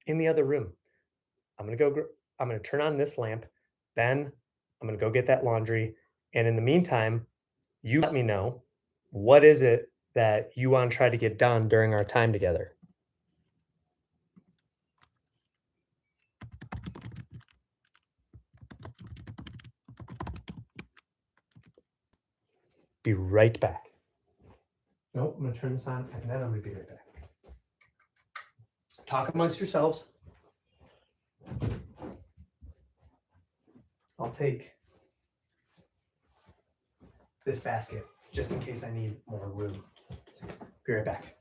in the other room. I'm going to turn on this lamp. Then I'm going to go get that laundry. And in the meantime, you let me know, what is it that you want to try to get done during our time together? Be right back. Nope, I'm going to turn this on and then I'm going to be right back. Talk amongst yourselves. I'll take this basket just in case I need more room. Be right back.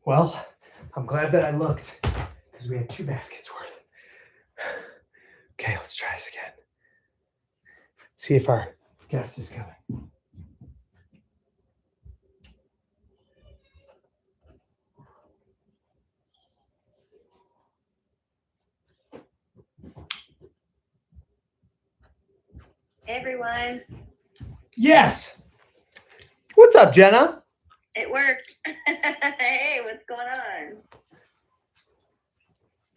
Well, I'm glad that I looked because we had 2 baskets worth. Okay, let's try this again. See if our guest is coming. Hey everyone. Yes. What's up, Jenna? It worked. Hey, what's going on?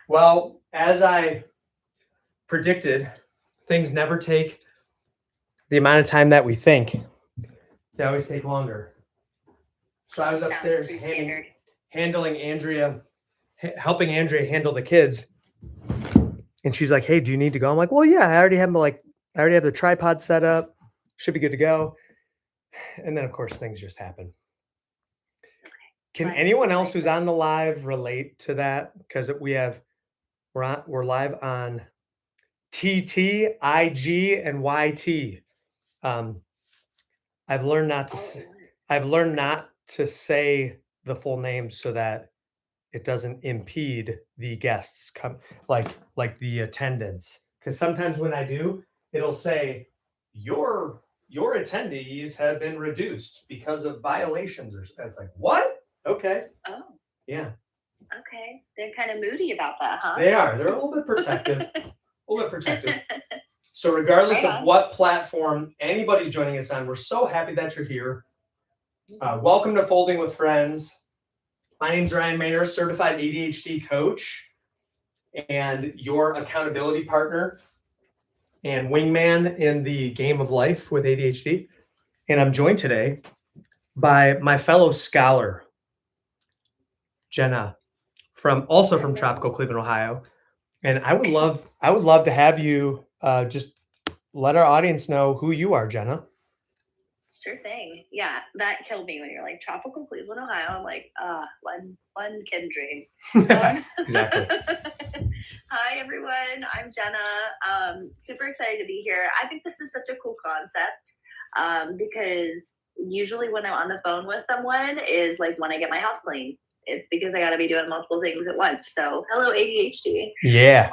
Well, as I predicted, things never take the amount of time that we think. They always take longer. So I was upstairs handling Andrea, helping Andrea handle the kids. And she's like, "Hey, do you need to go?" I'm like, "Well, yeah, I already have the tripod set up. Should be good to go." And then of course things just happen. Can anyone else who's on the live relate to that? Because we're live on TT, IG, and YT. I've learned not to say the full name so that it doesn't impede the guests like the attendance. Because sometimes when I do, it'll say your attendees have been reduced because of violations, or it's like, what? Okay. Oh, Yeah. okay. They're kind of moody about that, huh? They are. They're a little bit protective. So regardless of what platform anybody's joining us on, we're so happy that you're here. Welcome to Folding with Friends. My name's Ryan Maynard, certified ADHD coach and your accountability partner and wingman in the game of life with ADHD. And I'm joined today by my fellow scholar, Jenna, from tropical Cleveland, Ohio. And I would love to have you just let our audience know who you are, Jenna. Sure thing. Yeah, that killed me when you're like tropical Cleveland, Ohio. I'm like, one can dream. Exactly. Hi everyone, I'm Jenna. Super excited to be here. I think this is such a cool concept because usually when I'm on the phone with someone is like when I get my house clean. It's because I got to be doing multiple things at once. So hello ADHD. Yeah.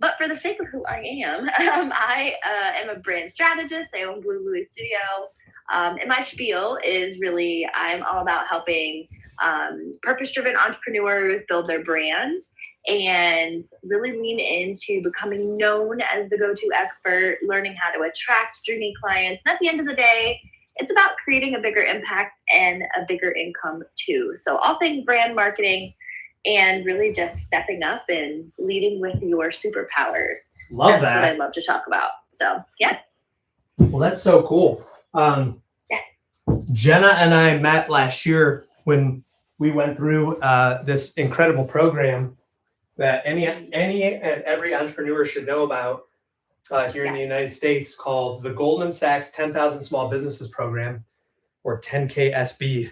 But for the sake of who I am, I am a brand strategist. I own Blue Louie Studio. And my spiel is really, I'm all about helping purpose-driven entrepreneurs build their brand and really lean into becoming known as the go-to expert, learning how to attract dreamy clients. And at the end of the day, it's about creating a bigger impact and a bigger income too. So all things brand marketing and really just stepping up and leading with your superpowers. Love That's that. what I love to talk about. So yeah. Well, that's so cool. Yes. Jenna and I met last year when we went through this incredible program that any and every entrepreneur should know about here in the United States, called the Goldman Sachs 10,000 Small Businesses Program, or 10KSB.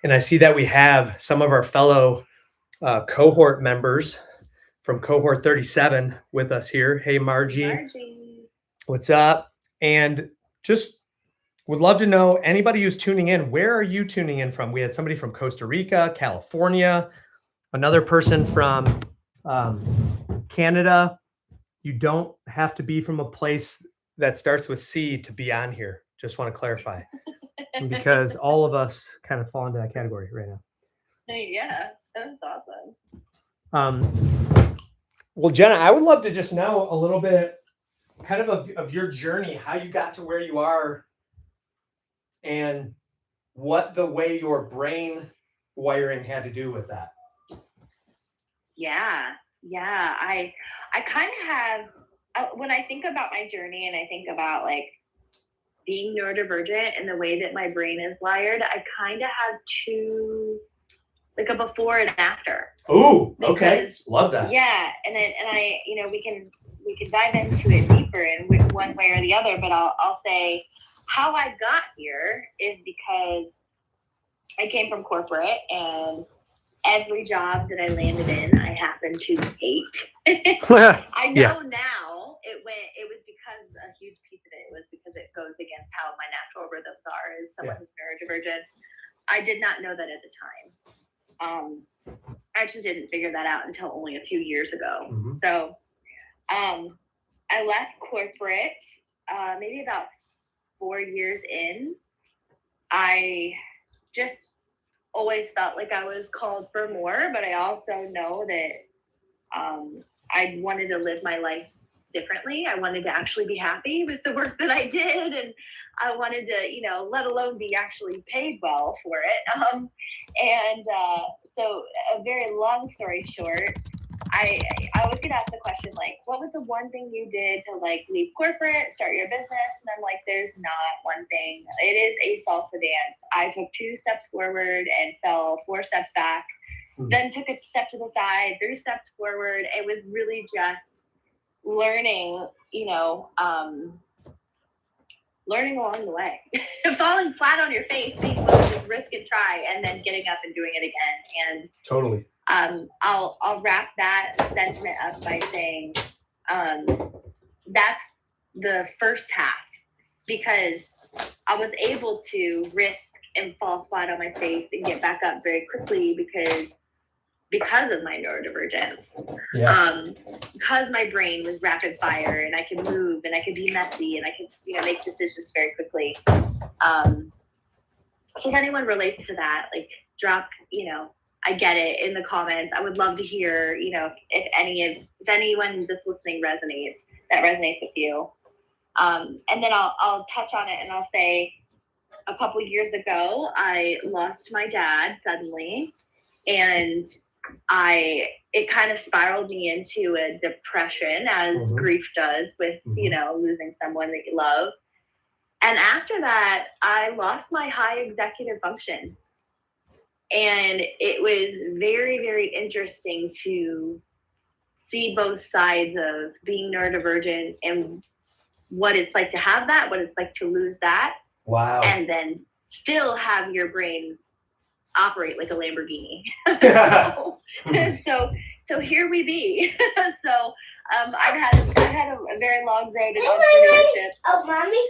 And I see that we have some of our fellow cohort members from cohort 37 with us here. Hey, Margie. What's up? And just would love to know, anybody who's tuning in, where are you tuning in from? We had somebody from Costa Rica, California, another person from Canada. You don't have to be from a place that starts with C to be on here. Just want to clarify, because all of us kind of fall into that category right now. Yeah, that's awesome. Well, Jenna, I would love to just know a little bit kind of your journey, how you got to where you are, and what the way your brain wiring had to do with that. Yeah. I kind of have, when I think about my journey and I think about like being neurodivergent and the way that my brain is wired, I kind of have two, like a before and after. Oh, okay. Love that. Yeah. And I, we can dive into it deeper in one way or the other, but I'll say how I got here is because I came from corporate, and every job that I landed in, I happened to hate. I know now it was because a huge piece of it was because it goes against how my natural rhythms are as someone who's neurodivergent. I did not know that at the time. I actually didn't figure that out until only a few years ago. Mm-hmm. So I left corporate maybe about 4 years in. I just always felt like I was called for more, but I also know that I wanted to live my life differently. I wanted to actually be happy with the work that I did, and I wanted to, let alone be actually paid well for it. So a very long story short, I always get asked the question, like, what was the one thing you did to like leave corporate, start your business? And I'm like, there's not one thing. It is a salsa dance. I took 2 steps forward and fell 4 steps back, then took a step to the side, 3 steps forward. It was really just learning, learning along the way, falling flat on your face, being willing to risk and try, and then getting up and doing it again. And totally. I'll wrap that sentiment up by saying that's the first half, because I was able to risk and fall flat on my face and get back up very quickly because of my neurodivergence. Yes. Because my brain was rapid fire and I could move and I could be messy and I could make decisions very quickly. So if anyone relates to that, like drop, I get it in the comments. I would love to hear, if anyone that's listening resonates with you. And then I'll touch on it and I'll say a couple years ago, I lost my dad suddenly, and it kind of spiraled me into a depression, as grief does with, losing someone that you love. And after that, I lost my high executive function. And it was very, very interesting to see both sides of being neurodivergent and what it's like to have that, what it's like to lose that. Wow. And then still have your brain operate like a Lamborghini. So here we be. So I've had a very long road in entrepreneurship. Oh, mommy.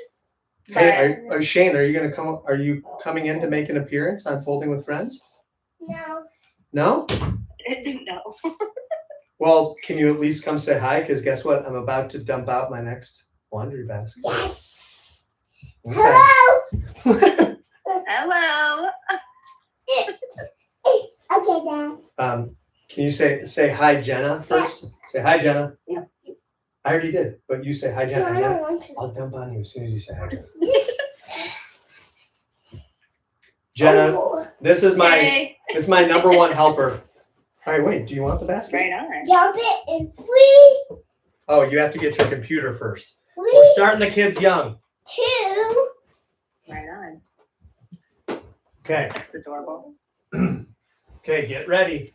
Hey, Shane, are you coming in to make an appearance on Folding with Friends? No. No? No. Well, can you at least come say hi? Because guess what? I'm about to dump out my next laundry basket. Yes. Okay. Hello. Hello. Okay, Dad. Can you say hi, Jenna, first? Say hi, Jenna. No. I already did, but you say hi, No, Jenna. I and then don't want to. I'll dump on you as soon as you say hi, Jenna. Jenna, Oh, this is my Yay. number one helper. All right, wait. Do you want the basket? Right on. jump it in 3, Oh, you have to get your computer first. 3, We're starting the kids young. 2. Right on. Okay. That's adorable. Okay, get ready.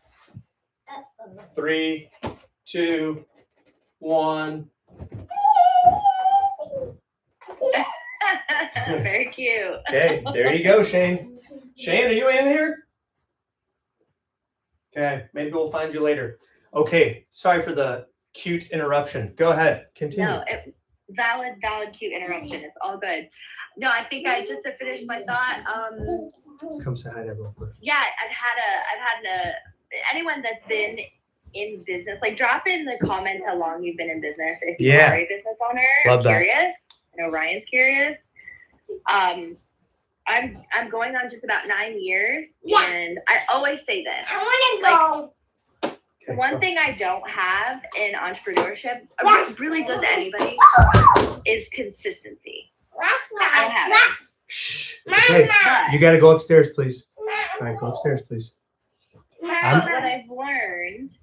3, 2, 1. Very cute. Okay, there you go, Shane. Shane, are you in here? Okay, maybe we'll find you later. Okay, sorry for the cute interruption. Go ahead, continue. No, valid, cute interruption. It's all good. No, I think I just to finish my thought. Come say hi to everyone first. Yeah, I've had anyone that's been in business, like drop in the comments how long you've been in business. If you Yeah. are a business owner, Love I'm that. curious. I know Ryan's curious. I'm going on just about 9 years, Yeah. and I always say this. I want to go. Okay, One go. thing I don't have in entrepreneurship, Yes. really does anybody, is consistency. Last I don't one. have it. Shh. Okay, But you got to go upstairs, please. All right, go upstairs, please. what I've learned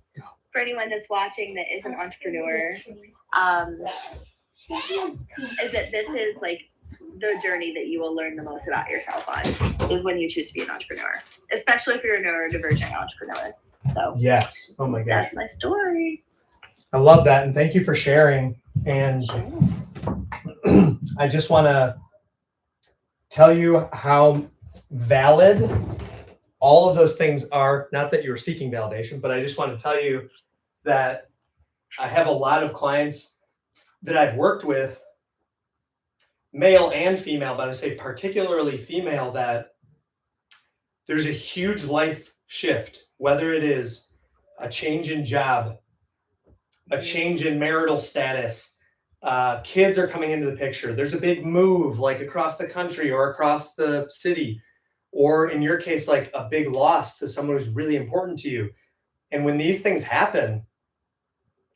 for anyone that's watching that is an entrepreneur, is that this is like the journey that you will learn the most about yourself on is when you choose to be an entrepreneur, especially if you're a neurodivergent entrepreneur. So Yes. Oh my gosh. that's my story. I love that, and thank you for sharing. And I just want to tell you how valid all of those things are. Not that you're seeking validation, but I just want to tell you that I have a lot of clients that I've worked with, male and female, but I would say particularly female, that there's a huge life shift, whether it is a change in job, a change in marital status, kids are coming into the picture. There's a big move like across the country or across the city, or in your case, like a big loss to someone who's really important to you. And when these things happen,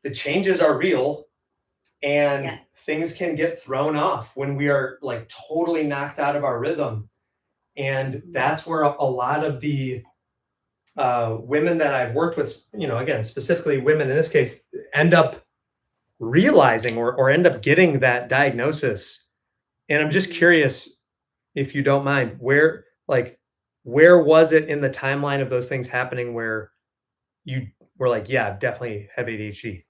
the changes are real and Yeah. things can get thrown off when we are like totally knocked out of our rhythm. And that's where a lot of the women that I've worked with, you know, again, specifically women in this case, end up realizing or end up getting that diagnosis. And I'm just curious, if you don't mind, where was it in the timeline of those things happening where you were like, yeah, I definitely have ADHD?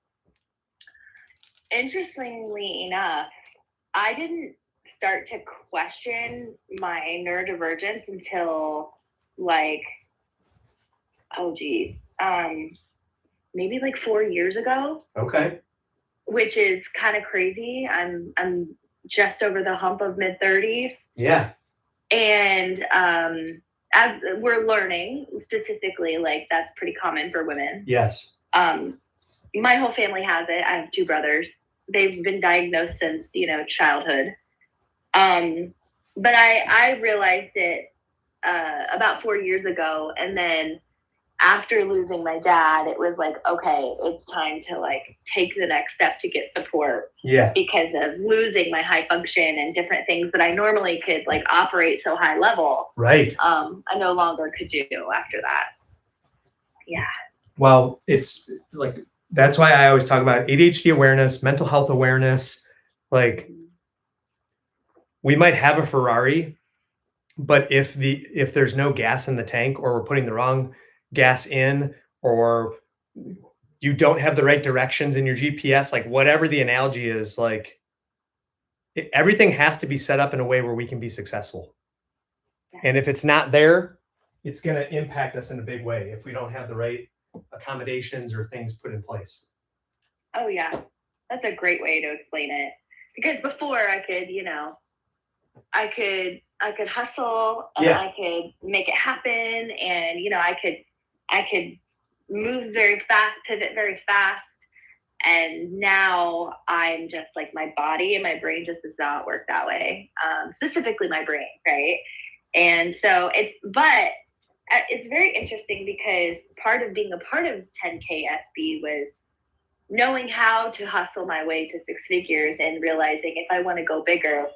Interestingly enough, I didn't start to question my neurodivergence until like, maybe like 4 years ago, Okay. which is kind of crazy. I'm just over the hump of mid-30s, Yeah. and as we're learning statistically, like that's pretty common for women. Yes. My whole family has it. I have 2 brothers. They've been diagnosed since, childhood. But I realized it about 4 years ago. And then after losing my dad, it was like, okay, it's time to like take the next step to get support. Yeah. Because of losing my high function and different things that I normally could like operate so high level. Right. I no longer could do after that. Yeah. Well, it's like, that's why I always talk about ADHD awareness, mental health awareness. Like, we might have a Ferrari, but if there's no gas in the tank, or we're putting the wrong gas in, or you don't have the right directions in your GPS, like whatever the analogy is, like everything has to be set up in a way where we can be successful. And if it's not there, it's going to impact us in a big way if we don't have the right accommodations or things put in place. Oh yeah, that's a great way to explain it. Because before I could, I could hustle and Yeah. I could make it happen, and I could move very fast, pivot very fast. And now I'm just like, my body and my brain just does not work that way. Specifically my brain, right? And so it's very interesting because part of being a part of 10K SB was knowing how to hustle my way to 6 figures and realizing if I want to go bigger,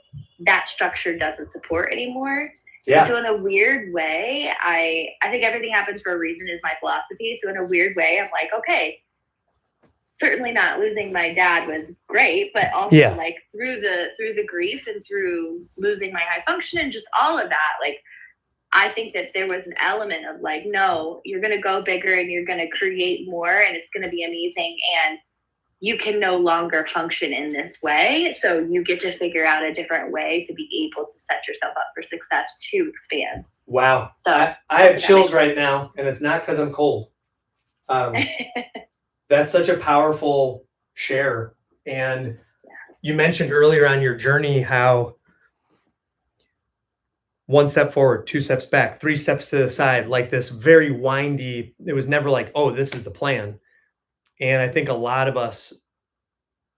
that structure doesn't support anymore. Yeah. So in a weird way, I think everything happens for a reason is my philosophy. So in a weird way, I'm like, okay, certainly not losing my dad was great, but also like through the grief and through losing my high function and just all of that, like, I think that there was an element of like, no, you're going to go bigger and you're going to create more and it's going to be amazing. And you can no longer function in this way. So you get to figure out a different way to be able to set yourself up for success to expand. Wow. So I have chills right now, and it's not because I'm cold. That's such a powerful share. And you mentioned earlier on your journey how 1 step forward, 2 steps back, 3 steps to the side, like this very windy, it was never like, oh, this is the plan. And I think a lot of us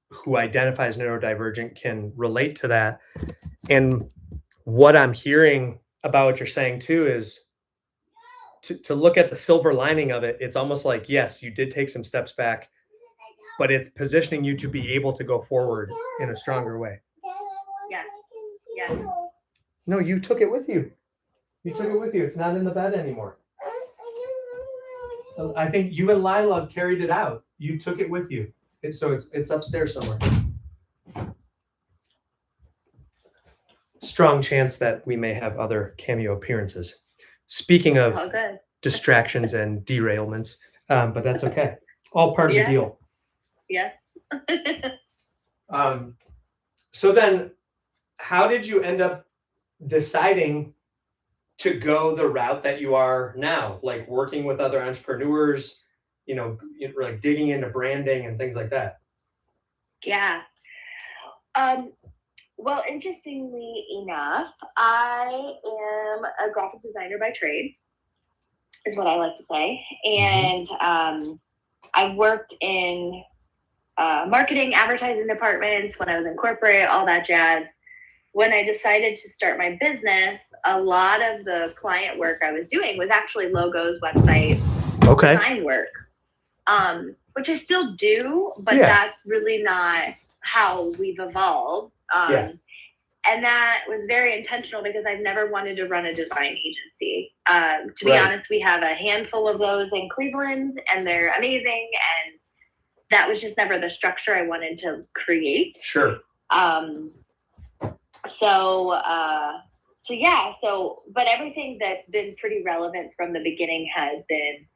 who identify as neurodivergent can relate to that. And what I'm hearing about what you're saying too is to look at the silver lining of it. It's almost like, yes, you did take some steps back, but it's positioning you to be able to go forward in a stronger way. Yeah. Yeah. No, you took it with you. You took it with you. It's not in the bed anymore. I think you and Lila carried it out. You took it with you. It's upstairs somewhere. Strong chance that we may have other cameo appearances. Speaking of distractions and derailments, but that's okay. All part of the deal. Yeah. So then, how did you end up deciding to go the route that you are now, like working with other entrepreneurs, like digging into branding and things like that? Yeah. Well, interestingly enough, I am a graphic designer by trade, is what I like to say. And I worked in marketing, advertising departments when I was in corporate, all that jazz. When I decided to start my business, a lot of the client work I was doing was actually logos, websites, design work, which I still do, but that's really not how we've evolved. And that was very intentional because I've never wanted to run a design agency. To be honest, we have a handful of those in Cleveland and they're amazing. And that was just never the structure I wanted to create. Sure. But everything that's been pretty relevant from the beginning has been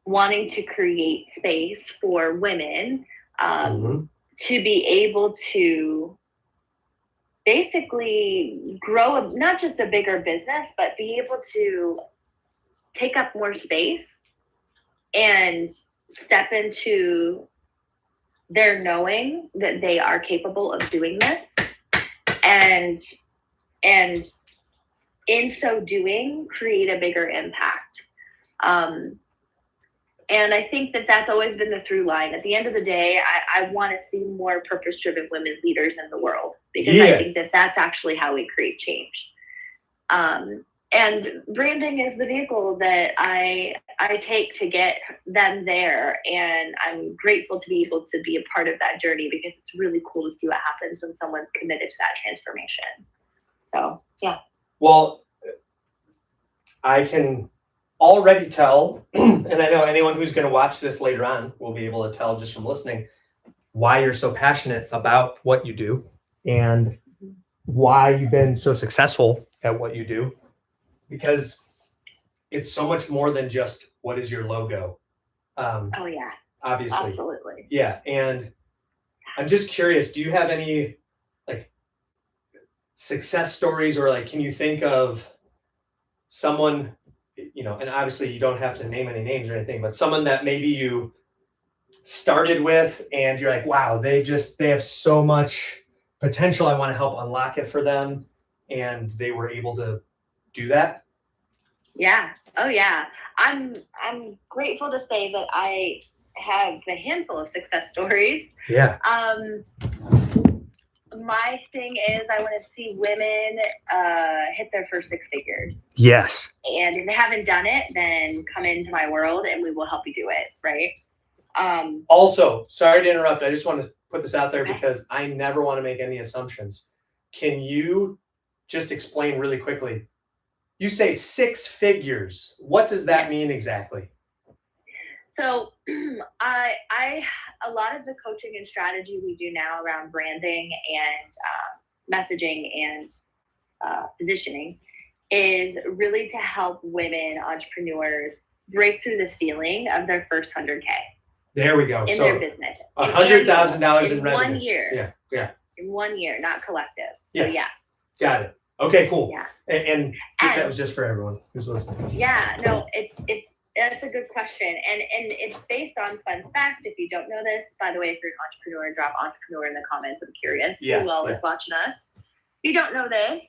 wanting to create space for women to be able to basically grow not just a bigger business, but be able to take up more space and step into their knowing that they are capable of doing this. And in so doing, create a bigger impact. And I think that that's always been the through line. At the end of the day, I want to see more purpose-driven women leaders in the world because I think that that's actually how we create change. And branding is the vehicle that I take to get them there. And I'm grateful to be able to be a part of that journey because it's really cool to see what happens when someone's committed to that transformation. So, yeah. Well, I can already tell, and I know anyone who's going to watch this later on will be able to tell just from listening why you're so passionate about what you do and why you've been so successful at what you do, because it's so much more than just what is your logo. Oh yeah, obviously. Absolutely. Yeah. And I'm just curious, do you have any like success stories or like, can you think of someone, and obviously you don't have to name any names or anything, but someone that maybe you started with and you're like, wow, they have so much potential. I want to help unlock it for them. And they were able to do that. Yeah. Oh yeah. I'm grateful to say that I have a handful of success stories. Yeah. My thing is I want to see women hit their first six figures. Yes. And if they haven't done it, then come into my world and we will help you do it, right? Also, sorry to interrupt. I just want to put this out there Okay. because I never want to make any assumptions. Can you just explain really quickly? You say six figures. What does that mean exactly? So I a lot of the coaching and strategy we do now around branding and messaging and positioning is really to help women entrepreneurs break through the ceiling of their first 100K. There we go. In so their business. $100,000 in revenue. 1 year. Yeah. In 1 year, not collective. So yeah. Got it. Okay, cool. Yeah. And that was just for everyone who's listening. Yeah, no, that's a good question. And it's based on fun fact. If you don't know this, by the way, if you're an entrepreneur, drop entrepreneur in the comments. I'm curious who all is watching us. If you don't know this,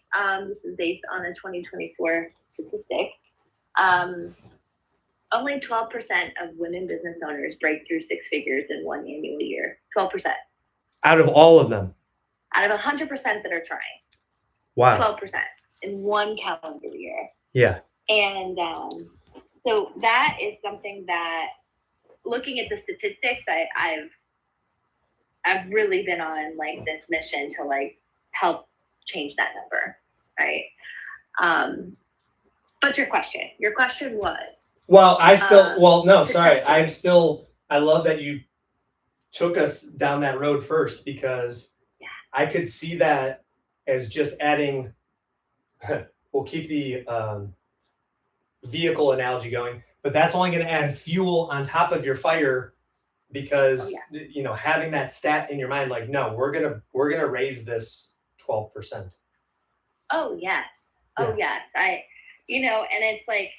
this is based on a 2024 statistic. Only 12% of women business owners break through six figures in one annual year. 12%. Out of all of them? Out of 100% that are trying. Wow. 12% in one calendar year. Yeah. And so that is something that, looking at the statistics, I've really been on like this mission to like help change that number, right? But your question was. Well, I love that you took us down that road first because I could see that as just adding, we'll keep the vehicle analogy going, but that's only going to add fuel on top of your fire because, having that stat in your mind, like, no, we're going to raise this 12%. Oh, yes. Oh, yes. And it's like,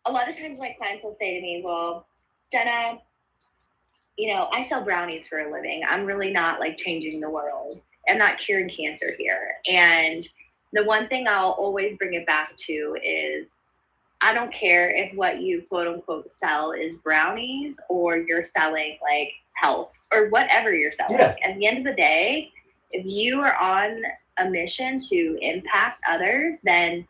a lot of times my clients will say to me, well, Jenna, I sell brownies for a living. I'm really not like changing the world. I'm not curing cancer here. And the one thing I'll always bring it back to is I don't care if what you quote unquote sell is brownies or you're selling like health or whatever you're selling. Yeah. At the end of the day, if you are on a mission to impact others, then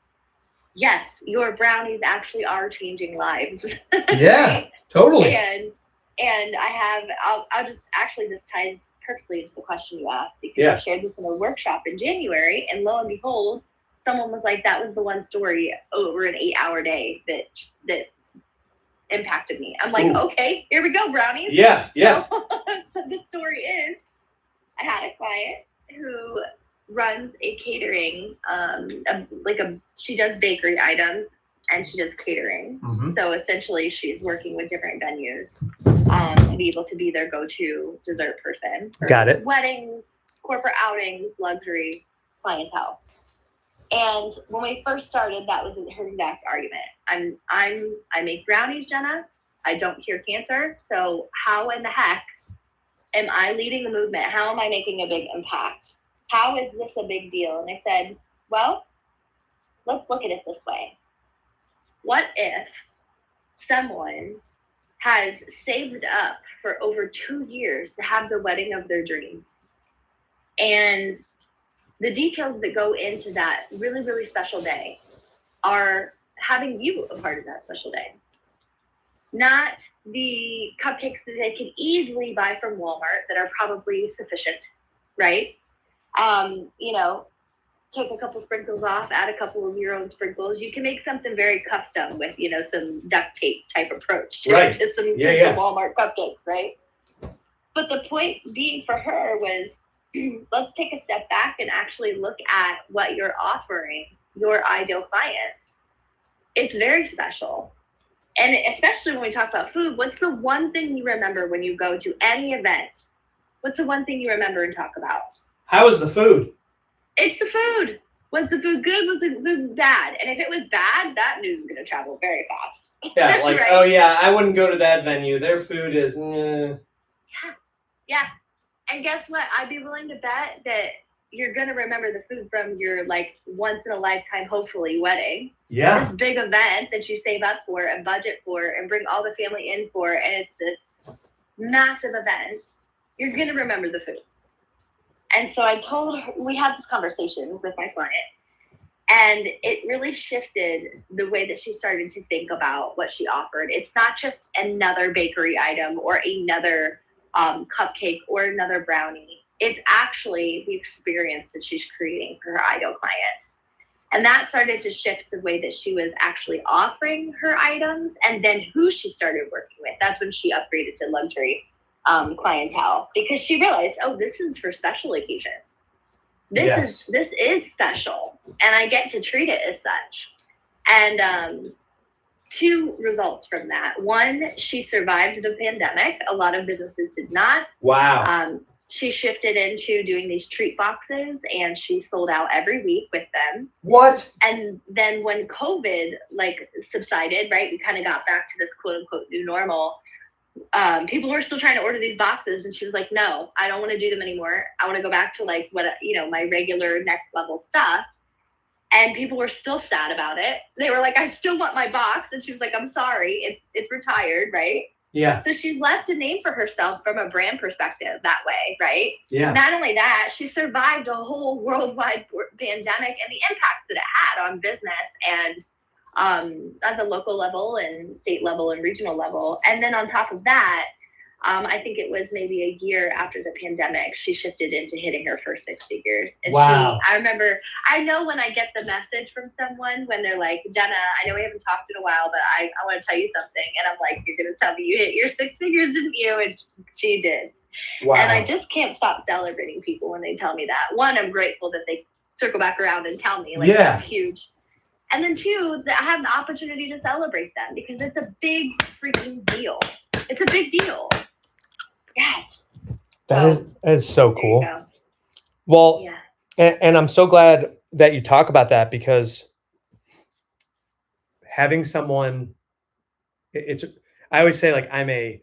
yes, your brownies actually are changing lives. Yeah, right? Totally. And I'll just, actually this ties perfectly into the question you asked because I shared this in a workshop in January, and lo and behold, someone was like, that was the one story over an 8-hour day that impacted me. I'm like, okay, here we go, brownies. Yeah. So the story is, I had a client who runs a catering, she does bakery items and she does catering. Mm-hmm. So essentially she's working with different venues to be able to be their go-to dessert person for weddings, corporate outings, luxury clientele. And when we first started, that was her exact argument. I make brownies, Jenna. I don't cure cancer. So how in the heck am I leading the movement? How am I making a big impact? How is this a big deal? And I said, well, let's look at it this way. What if someone has saved up for over 2 years to have the wedding of their dreams? And the details that go into that really, really special day are having you a part of that special day. Not the cupcakes that they can easily buy from Walmart that are probably sufficient, right? Take a couple sprinkles off, add a couple of your own sprinkles. You can make something very custom with, some duct tape type approach to some Walmart cupcakes, right? But the point being for her was, let's take a step back and actually look at what you're offering your ideal clients. It's very special. And especially when we talk about food, what's the one thing you remember when you go to any event? What's the one thing you remember and talk about? How was the food? It's the food. Was the food good? Was the food bad? And if it was bad, that news is going to travel very fast. Yeah, like, right? Oh yeah, I wouldn't go to that venue. Their food is, Yeah. And guess what? I'd be willing to bet that, you're going to remember the food from your like once in a lifetime, hopefully wedding. Yeah. This big event that you save up for and budget for and bring all the family in for. And it's this massive event. You're going to remember the food. And so I told her, we had this conversation with my client, and it really shifted the way that she started to think about what she offered. It's not just another bakery item or another cupcake or another brownie. It's actually the experience that she's creating for her ideal clients. And that started to shift the way that she was actually offering her items and then who she started working with. That's when she upgraded to luxury clientele, because she realized, oh, this is for special occasions. This is special, and I get to treat it as such. And two results from that. One, she survived the pandemic. A lot of businesses did not. Wow. She shifted into doing these treat boxes, and she sold out every week with them. What? And then when COVID like subsided, right, we kind of got back to this quote unquote new normal. People were still trying to order these boxes, and she was like, no, I don't want to do them anymore. I want to go back to like what, my regular next level stuff. And people were still sad about it. They were like, I still want my box. And she was like, I'm sorry, it's retired, right? Yeah. So she's left a name for herself from a brand perspective that way, right? Yeah. Not only that, she survived a whole worldwide pandemic and the impact that it had on business and at the local level and state level and regional level. And then on top of that, I think it was maybe a year after the pandemic, she shifted into hitting her first 6 figures. And wow. I know when I get the message from someone when they're like, Jenna, I know we haven't talked in a while, but I want to tell you something. And I'm like, you're going to tell me you hit your 6 figures, didn't you? And she did. Wow. And I just can't stop celebrating people when they tell me that. One, I'm grateful that they circle back around and tell me, like, that's huge. And then two, that I have the opportunity to celebrate them because it's a big freaking deal. It's a big deal. Yes. That is so cool. Well, yeah. And I'm so glad that you talk about that, because having someone, I always say, like, I'm a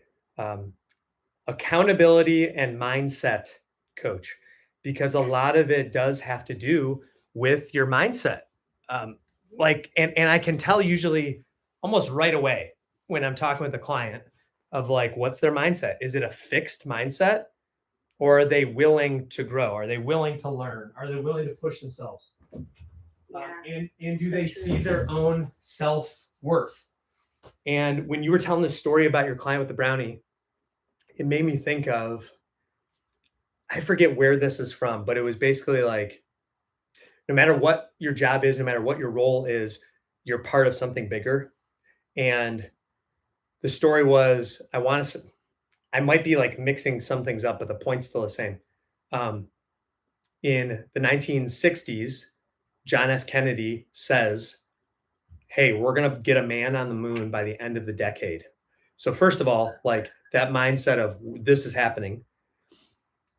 accountability and mindset coach, because a lot of it does have to do with your mindset. And I can tell usually almost right away when I'm talking with a client of like, what's their mindset? Is it a fixed mindset, or are they willing to grow? Are they willing to learn? Are they willing to push themselves? Yeah. And do they see their own self-worth? And when you were telling this story about your client with the brownie, it made me think of, I forget where this is from, but it was basically like, no matter what your job is, no matter what your role is, you're part of something bigger. And the story was, I might be like mixing some things up, but the point's still the same. In the 1960s, John F. Kennedy says, hey, we're going to get a man on the moon by the end of the decade. So first of all, like that mindset of this is happening.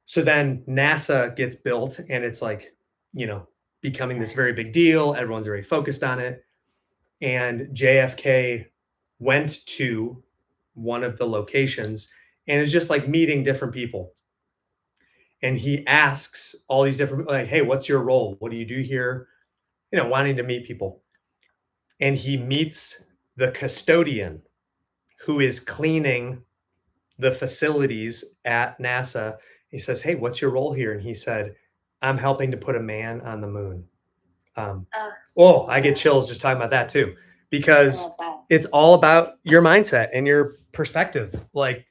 So then NASA gets built, and it's like, becoming this very big deal. Everyone's very focused on it. And JFK went to one of the locations and is just like meeting different people. And he asks all these different, like, hey, what's your role? What do you do here? Wanting to meet people. And he meets the custodian who is cleaning the facilities at NASA. He says, hey, what's your role here? And he said, I'm helping to put a man on the moon. I get chills just talking about that too, because it's all about your mindset and your perspective. Like,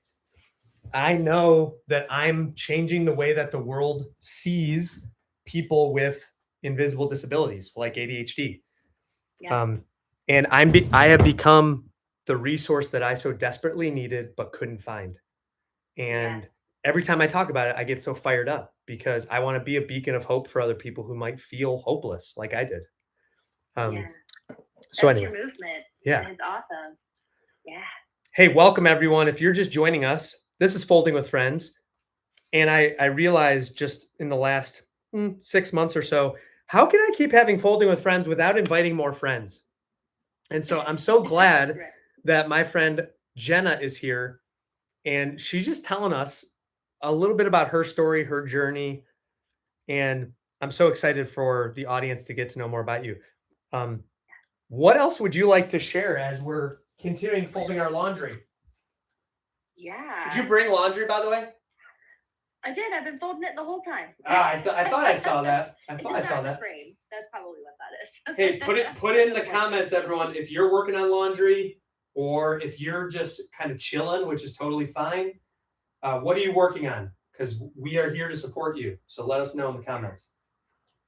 I know that I'm changing the way that the world sees people with invisible disabilities like ADHD. Yeah. And I have become the resource that I so desperately needed but couldn't find. And every time I talk about it, I get so fired up because I want to be a beacon of hope for other people who might feel hopeless like I did. So That's anyway, your movement. Yeah. It's awesome. Yeah. Hey, welcome everyone. If you're just joining us, this is Folding with Friends. And I realized just in the last 6 months or so, how can I keep having Folding with Friends without inviting more friends? And so I'm so glad that my friend Jenna is here, and she's just telling us a little bit about her story, her journey. And I'm so excited for the audience to get to know more about you. What else would you like to share as we're continuing folding our laundry? Yeah. Did you bring laundry, by the way? I did. I've been folding it the whole time. I thought I saw that. I It's thought I just saw not in the that. frame. That's probably what that is. Hey, put in the comments, everyone, if you're working on laundry or if you're just kind of chilling, which is totally fine. What are you working on? Because we are here to support you. So let us know in the comments.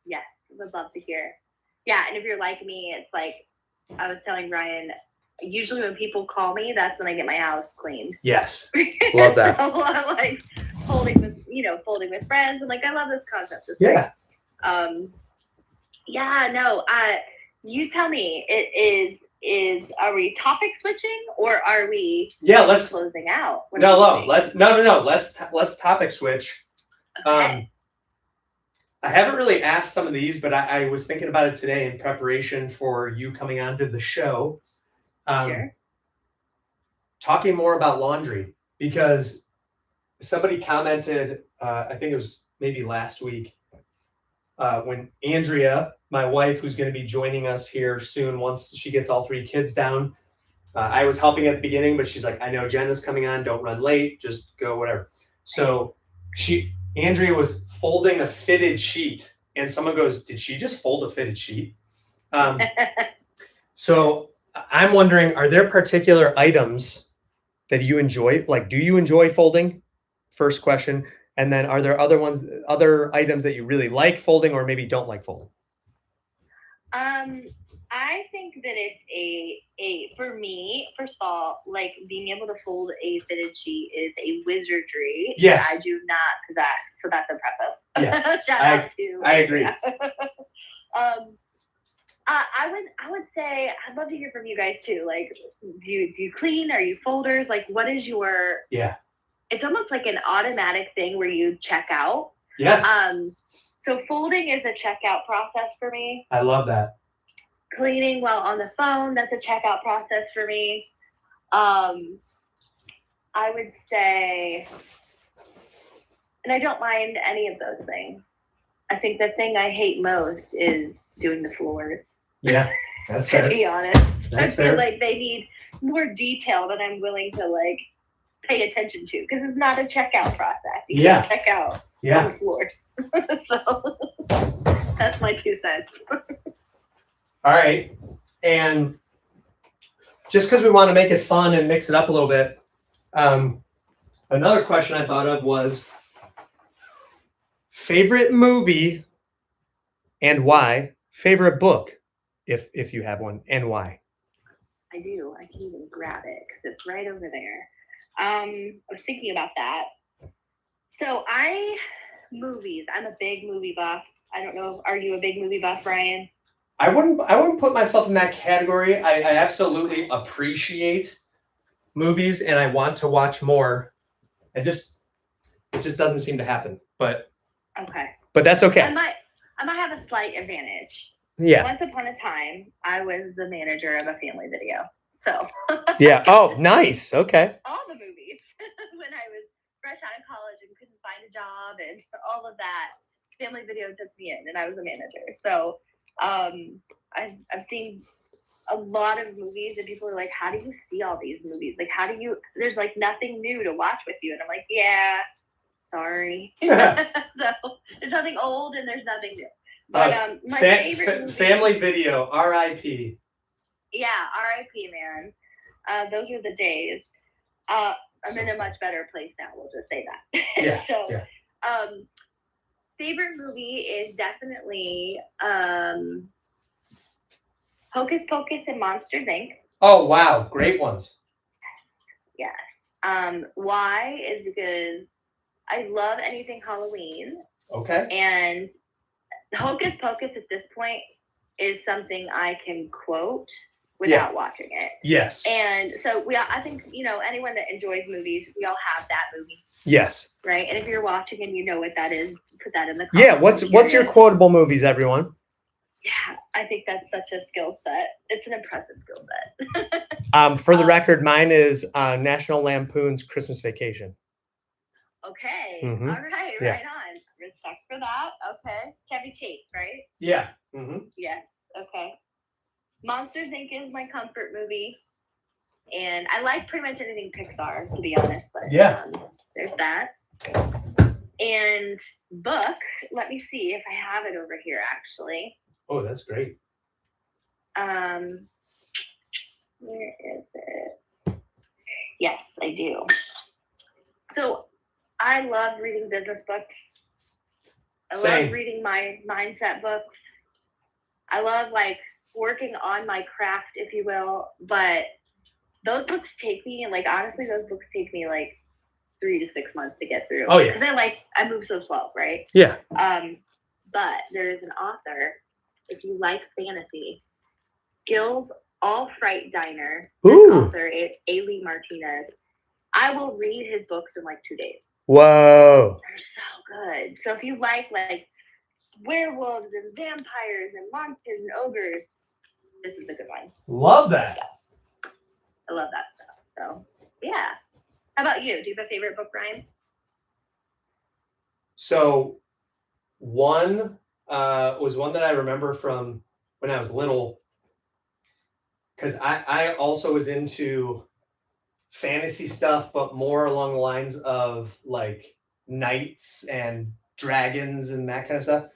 Yes, would love to hear. Yeah, and if you're like me, it's like I was telling Ryan, usually when people call me, that's when I get my house cleaned. Yes. Love that. So I'm like folding with friends, and like I love this concept. It's Yeah. Like, you tell me, are we topic switching or are we let's closing out? Let's topic switch. Okay. I haven't really asked some of these, but I was thinking about it today in preparation for you coming on to the show. Sure. Talking more about laundry, because somebody commented, I think it was maybe last week, when Andrea, my wife, who's going to be joining us here soon once she gets all 3 kids down, I was helping at the beginning, but she's like, I know Jenna's coming on, don't run late, just go, whatever. So Andrea was folding a fitted sheet, and someone goes, did she just fold a fitted sheet? So I'm wondering, are there particular items that you enjoy? Like, do you enjoy folding? First question. And then are there other items that you really like folding or maybe don't like folding? I think that it's for me, first of all, like being able to fold a fitted sheet is a wizardry. Yes. I do not possess, so that's impressive. Yeah. Shout out to I agree. I would say I'd love to hear from you guys too. Like, do you clean? Are you folders? Like, what is your? Yeah. It's almost like an automatic thing where you check out. Yes. So folding is a checkout process for me. I love that. Cleaning while on the phone, that's a checkout process for me. I would say, and I don't mind any of those things. I think the thing I hate most is doing the floors. Yeah, that's to fair. be honest. That's I feel fair. like they need more detail than I'm willing to like pay attention to, because it's not a checkout process. You can't check out on the floors. So that's my 2 cents. All right. And just because we want to make it fun and mix it up a little bit, another question I thought of was favorite movie and why, favorite book, if you have one, and why. I do. I can even grab it because it's right over there. I was thinking about that. So movies. I'm a big movie buff. I don't know. Are you a big movie buff, Ryan? I wouldn't put myself in that category. I absolutely appreciate movies and I want to watch more. It just doesn't seem to happen. But that's okay. I might have a slight advantage. Yeah. Once upon a time, I was the manager of a family video. So yeah. Oh, nice. Okay. All the movies when I was fresh out of college and couldn't find a job and all of that, family video took me in and I was a manager. So I've seen a lot of movies and people are like, how do you see all these movies? Like, there's like nothing new to watch with you. And I'm like, yeah, sorry. So there's nothing old and there's nothing new. But my favorite movie, family video, R.I.P. Yeah, R.I.P. man. Those are the days. I'm in a much better place now. We'll just say that. Yeah. So, favorite movie is definitely Hocus Pocus and Monsters, Inc. Oh, wow. Great ones. Yes. Why is because I love anything Halloween. Okay. And Hocus Pocus at this point is something I can quote without watching it. Yes. And so I think, anyone that enjoys movies, we all have that movie. Yes. Right. And if you're watching and you know what that is, put that in the comments. Yeah. What's your quotable movies, everyone? Yeah, I think that's such a skill set. It's an impressive skill set. For the record, mine is National Lampoon's Christmas Vacation. Okay. Mm-hmm. All right. Yeah. Right on. Respect for that. Okay. Chevy Chase, right? Yeah. Mm-hmm. Yes. Okay. Monsters Inc. is my comfort movie. And I like pretty much anything Pixar, to be honest. But Yeah. there's that. And book, let me see if I have it over here actually. Oh, that's great. Where is it? Yes, I do. So I love reading business books. I Same. love reading my mindset books. I love like working on my craft, if you will. But those books take me, like honestly, those books take me like 3 to 6 months to get through. Oh yeah. Because I move so slow, right? Yeah. But there is an author, if you like fantasy, Gil's All Fright Diner. Ooh. Author Ailey Martinez. I will read his books in like 2 days. Whoa. They're so good. So if you like werewolves and vampires and monsters and ogres, this is a good one. Love that. Yes. I love that stuff. So yeah. How about you? Do you have a favorite book, Ryan? So one was one that I remember from when I was little, because I also was into fantasy stuff, but more along the lines of like knights and dragons and that kind of stuff.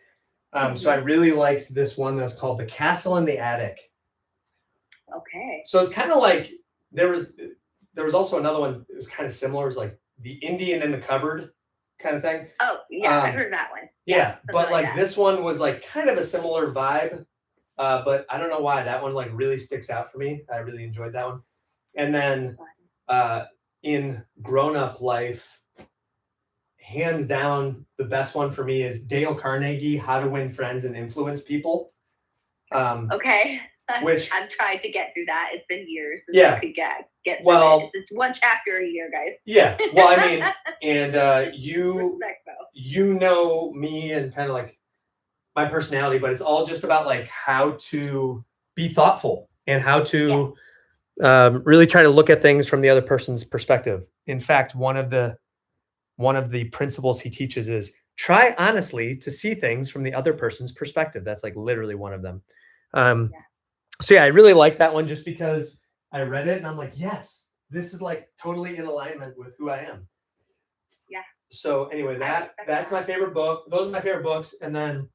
So I really liked this one that's called The Castle in the Attic. Okay. So it's kind of like there was also another one that was kind of similar. It was like The Indian in the Cupboard kind of thing. Oh yeah, I've heard that one. Yeah, but like that. this one was like kind of a similar vibe, but I don't know why that one like really sticks out for me. I really enjoyed that one. And then in grown-up life, hands down, the best one for me is Dale Carnegie, How to Win Friends and Influence People. Okay. Which I've tried to get through that. It's been years since Yeah. I could get through Well, it. It's one chapter a year, guys. Yeah. Well, I mean, and you Respect, though. you know me and kind of like my personality, but it's all just about like how to be thoughtful and how to really try to look at things from the other person's perspective. In fact, one of the principles he teaches is try honestly to see things from the other person's perspective. That's like literally one of them. So yeah, I really like that one just because I read it and I'm like, yes, this is like totally in alignment with who I am. Yeah. So anyway, that's my favorite book. Those are my favorite books. And then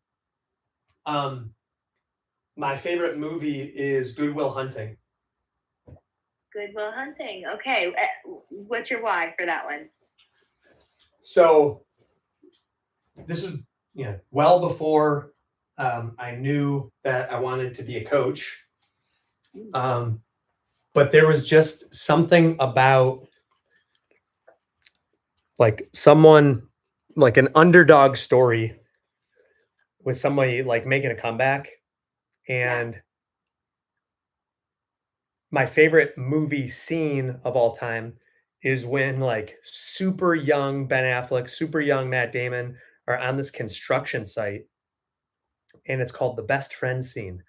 my favorite movie is Good Will Hunting. Good Will Hunting. Okay. What's your why for that one? So this is well before I knew that I wanted to be a coach. But there was just something about like someone, like an underdog story with somebody like making a comeback. And my favorite movie scene of all time is when like super young Ben Affleck, super young Matt Damon are on this construction site, and it's called the best friend scene.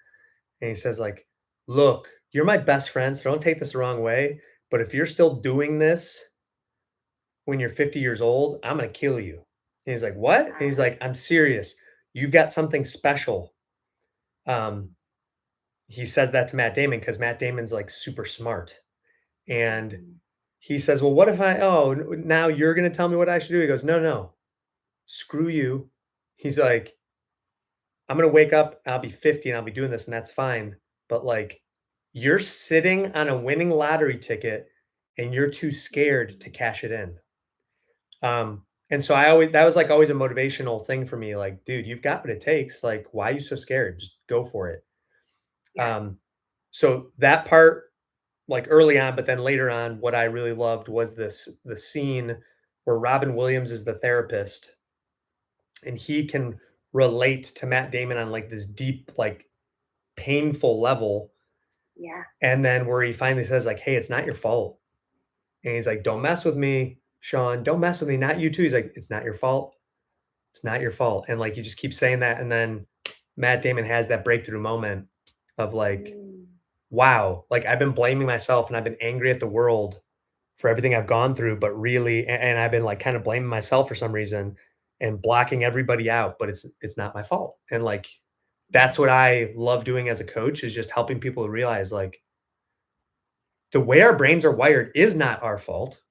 And he says like, look, you're my best friend, so don't take this the wrong way, but if you're still doing this when you're 50 years old, I'm going to kill you. And he's like, what? And he's like, I'm serious. You've got something special. He says that to Matt Damon because Matt Damon's like super smart. And he says, well, what if now you're going to tell me what I should do? He goes, no, screw you. He's like, I'm going to wake up, I'll be 50 and I'll be doing this and that's fine. But like, you're sitting on a winning lottery ticket and you're too scared to cash it in. And so that was like always a motivational thing for me. Like, dude, you've got what it takes. Like, why are you so scared? Just go for it. So that part, like early on, but then later on, what I really loved was the scene where Robin Williams is the therapist and he can relate to Matt Damon on like this deep, like painful level. Yeah. And then where he finally says like, hey, it's not your fault. And he's like, don't mess with me, Sean. Don't mess with me. Not you too. He's like, it's not your fault. It's not your fault. And like, you just keep saying that. And then Matt Damon has that breakthrough moment of like, wow, like I've been blaming myself and I've been angry at the world for everything I've gone through, but really, and I've been like kind of blaming myself for some reason. and blocking everybody out, but it's not my fault. And like, that's what I love doing as a coach, is just helping people realize like the way our brains are wired is not our fault.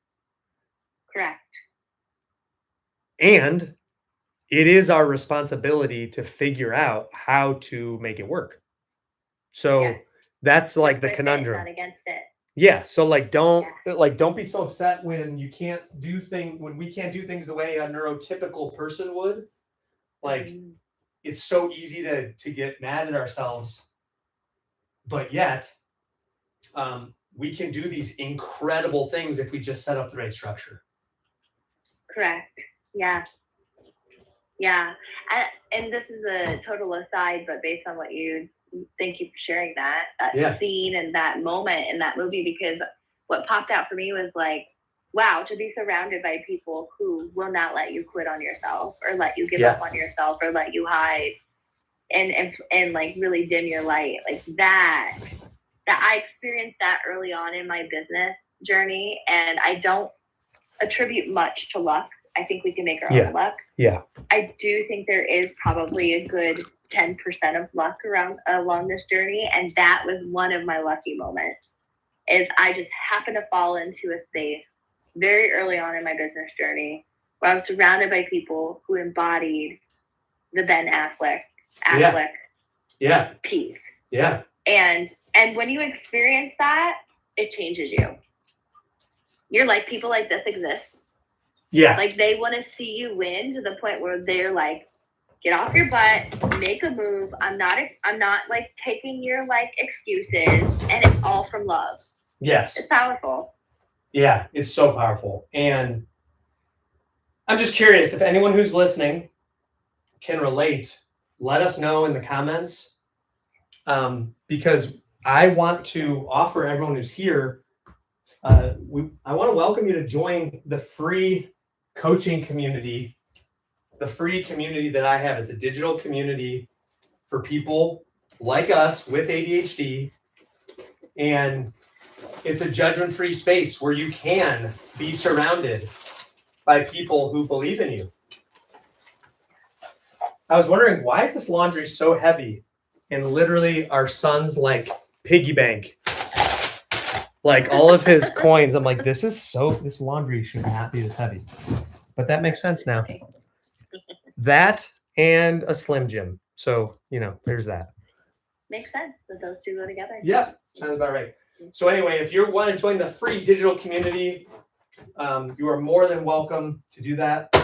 Correct. And it is our responsibility to figure out how to make it work. So Yes. that's like the With it, conundrum. not against it. Yeah. So like, don't be so upset when you can't do when we can't do things the way a neurotypical person would. Like, it's so easy to get mad at ourselves, but yet we can do these incredible things if we just set up the right structure. Correct. Yeah. Yeah. And this is a total aside, but based on what you thank you for sharing that scene and that moment in that movie, because what popped out for me was like, wow, to be surrounded by people who will not let you quit on yourself or let you give up on yourself or let you hide and like really dim your light. Like that I experienced that early on in my business journey, and I don't attribute much to luck. I think we can make our own luck. Yeah. I do think there is probably a good 10% of luck along this journey. And that was one of my lucky moments, is I just happened to fall into a space very early on in my business journey where I was surrounded by people who embodied the Ben Affleck piece. Yeah. And when you experience that, it changes you. You're like, people like this exist. Yeah. Like, they want to see you win to the point where they're like, get off your butt, make a move. I'm not like taking your like excuses, and it's all from love. Yes. It's powerful. Yeah, it's so powerful. And I'm just curious if anyone who's listening can relate, let us know in the comments. Because I want to offer everyone who's here, I want to welcome you to join the free coaching community, the free community that I have. It's a digital community for people like us with ADHD, and it's a judgment-free space where you can be surrounded by people who believe in you. I was wondering, why is this laundry so heavy? And literally our son's like piggy bank, like all of his coins. I'm like, this laundry should not be this heavy. But that makes sense now. That and a Slim Jim. So, there's that. Makes sense that those two go together. Yep, sounds about right. So anyway, if you want to join the free digital community, you are more than welcome to do that.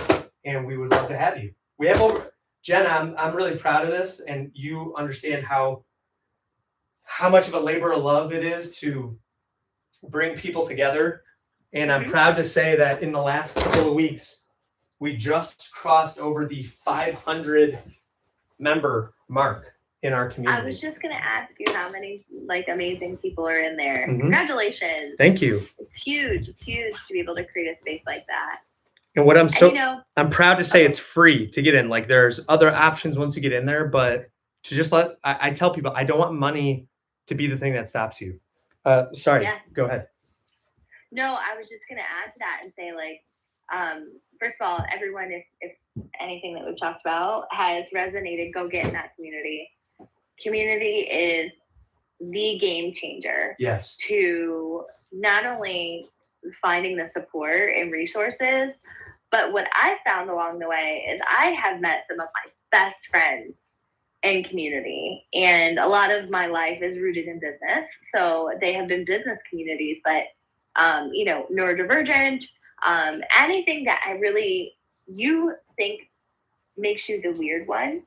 And we would love to have you. We have Jenna, I'm really proud of this, and you understand how much of a labor of love it is to bring people together. And I'm proud to say that in the last couple of weeks, we just crossed over the 500 member mark in our community. I was just going to ask you how many amazing people are in there. Mm-hmm. Congratulations. Thank you. It's huge. It's huge to be able to create a space like that. And what I'm proud to say, it's free to get in. Like, there's other options once you get in there, but to just I tell people, I don't want money to be the thing that stops you. Sorry, go ahead. No, I was just going to add to that and say, first of all, everyone, if anything that we've talked about has resonated, go get in that community. Community is the game changer. Yes. To not only finding the support and resources, but what I found along the way is I have met some of my best friends in community, and a lot of my life is rooted in business. So they have been business communities, but neurodivergent, anything that you think makes you the weird one,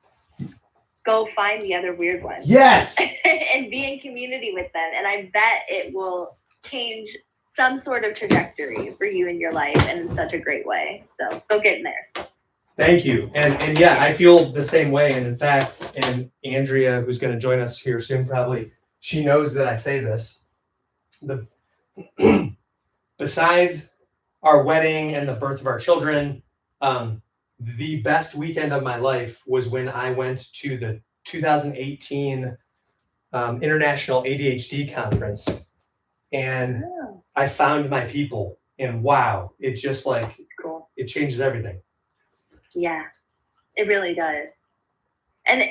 go find the other weird ones. Yes. And be in community with them. And I bet it will change some sort of trajectory for you in your life, and in such a great way. So go get in there. Thank you. And yeah, I feel the same way. And in fact, and Andrea, who's going to join us here soon, probably, she knows that I say this. Besides our wedding and the birth of our children, the best weekend of my life was when I went to the 2018 International ADHD Conference, and I found my people, and wow, it just cool. It changes everything. Yeah, it really does. And,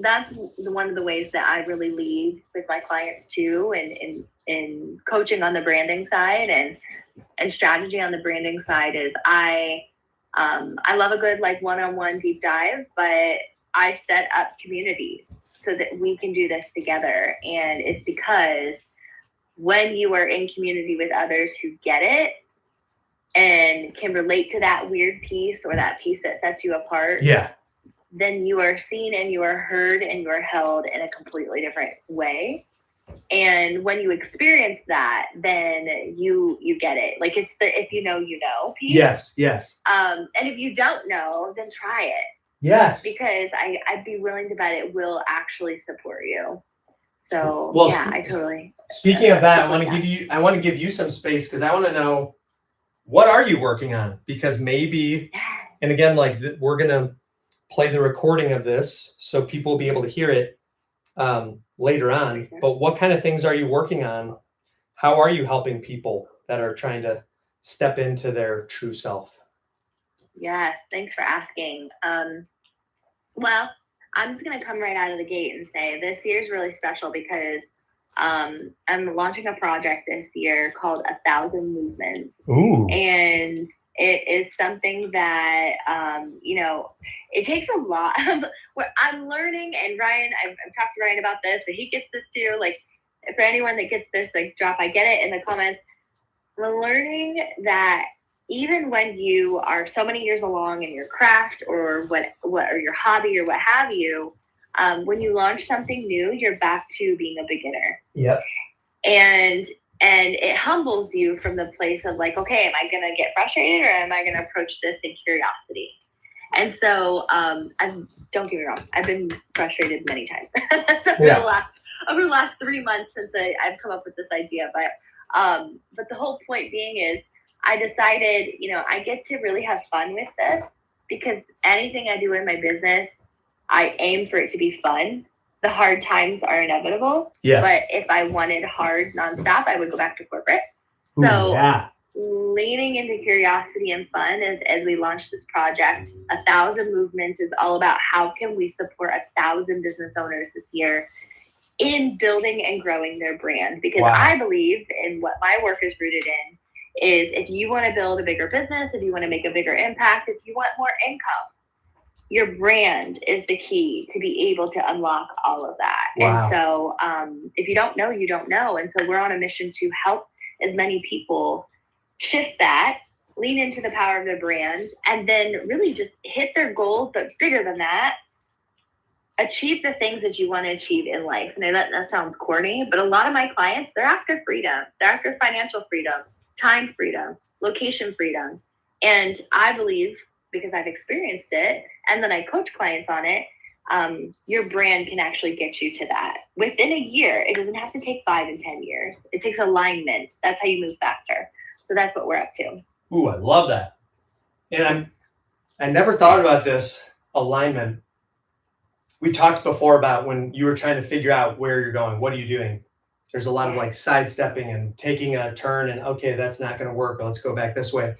that's one of the ways that I really lead with my clients too, and in coaching on the branding side and strategy on the branding side is I love a good like one-on-one deep dive, but I set up communities so that we can do this together. And it's because when you are in community with others who get it and can relate to that weird piece or that piece that sets you apart, then you are seen and you are heard and you are held in a completely different way. And when you experience that, then you get it. Like it's the if you know piece. Yes. And if you don't know, then try it. Yes. Because I'd be willing to bet it will actually support you. So well, I totally. Speaking of that, I want to give you some space because I want to know, what are you working on? Because maybe, and again, like we're gonna play the recording of this so people will be able to hear it later on. But what kind of things are you working on? How are you helping people that are trying to step into their true self? Yeah, thanks for asking. Well, I'm just going to come right out of the gate and say this year is really special because I'm launching a project this year called 1,000 Movements. Ooh. And it is something that, it takes a lot of what I'm learning. And Ryan, I've talked to Ryan about this, and he gets this too. Like, for anyone that gets this, like, drop, I get it in the comments. We're learning that even when you are so many years along in your craft or what or your hobby or what have you, when you launch something new, you're back to being a beginner. Yep. And it humbles you from the place of like, okay, am I going to get frustrated or am I going to approach this in curiosity? And so, don't get me wrong, I've been frustrated many times over the last 3 months since I've come up with this idea. But the whole point being is I decided, I get to really have fun with this because anything I do in my business, I aim for it to be fun. The hard times are inevitable. Yes. But if I wanted hard nonstop, I would go back to corporate. So leaning into curiosity and fun as we launch this project, 1,000 Movements is all about how can we support 1,000 business owners this year in building and growing their brand. Because I believe in what my work is rooted in is if you want to build a bigger business, if you want to make a bigger impact, if you want more income, your brand is the key to be able to unlock all of that. And so if you don't know, you don't know. And so we're on a mission to help as many people shift that, lean into the power of their brand, and then really just hit their goals, but bigger than that, achieve the things that you want to achieve in life. And I know that sounds corny, but a lot of my clients, they're after freedom. They're after financial freedom, time freedom, location freedom. And I believe, because I've experienced it, and then I coach clients on it, your brand can actually get you to that within a year. It doesn't have to take 5 and 10 years. It takes alignment. That's how you move faster. So that's what we're up to. Ooh, I love that. And I never thought about this alignment. We talked before about when you were trying to figure out where you're going. What are you doing? There's a lot of like sidestepping and taking a turn and, okay, that's not going to work. Let's go back this way.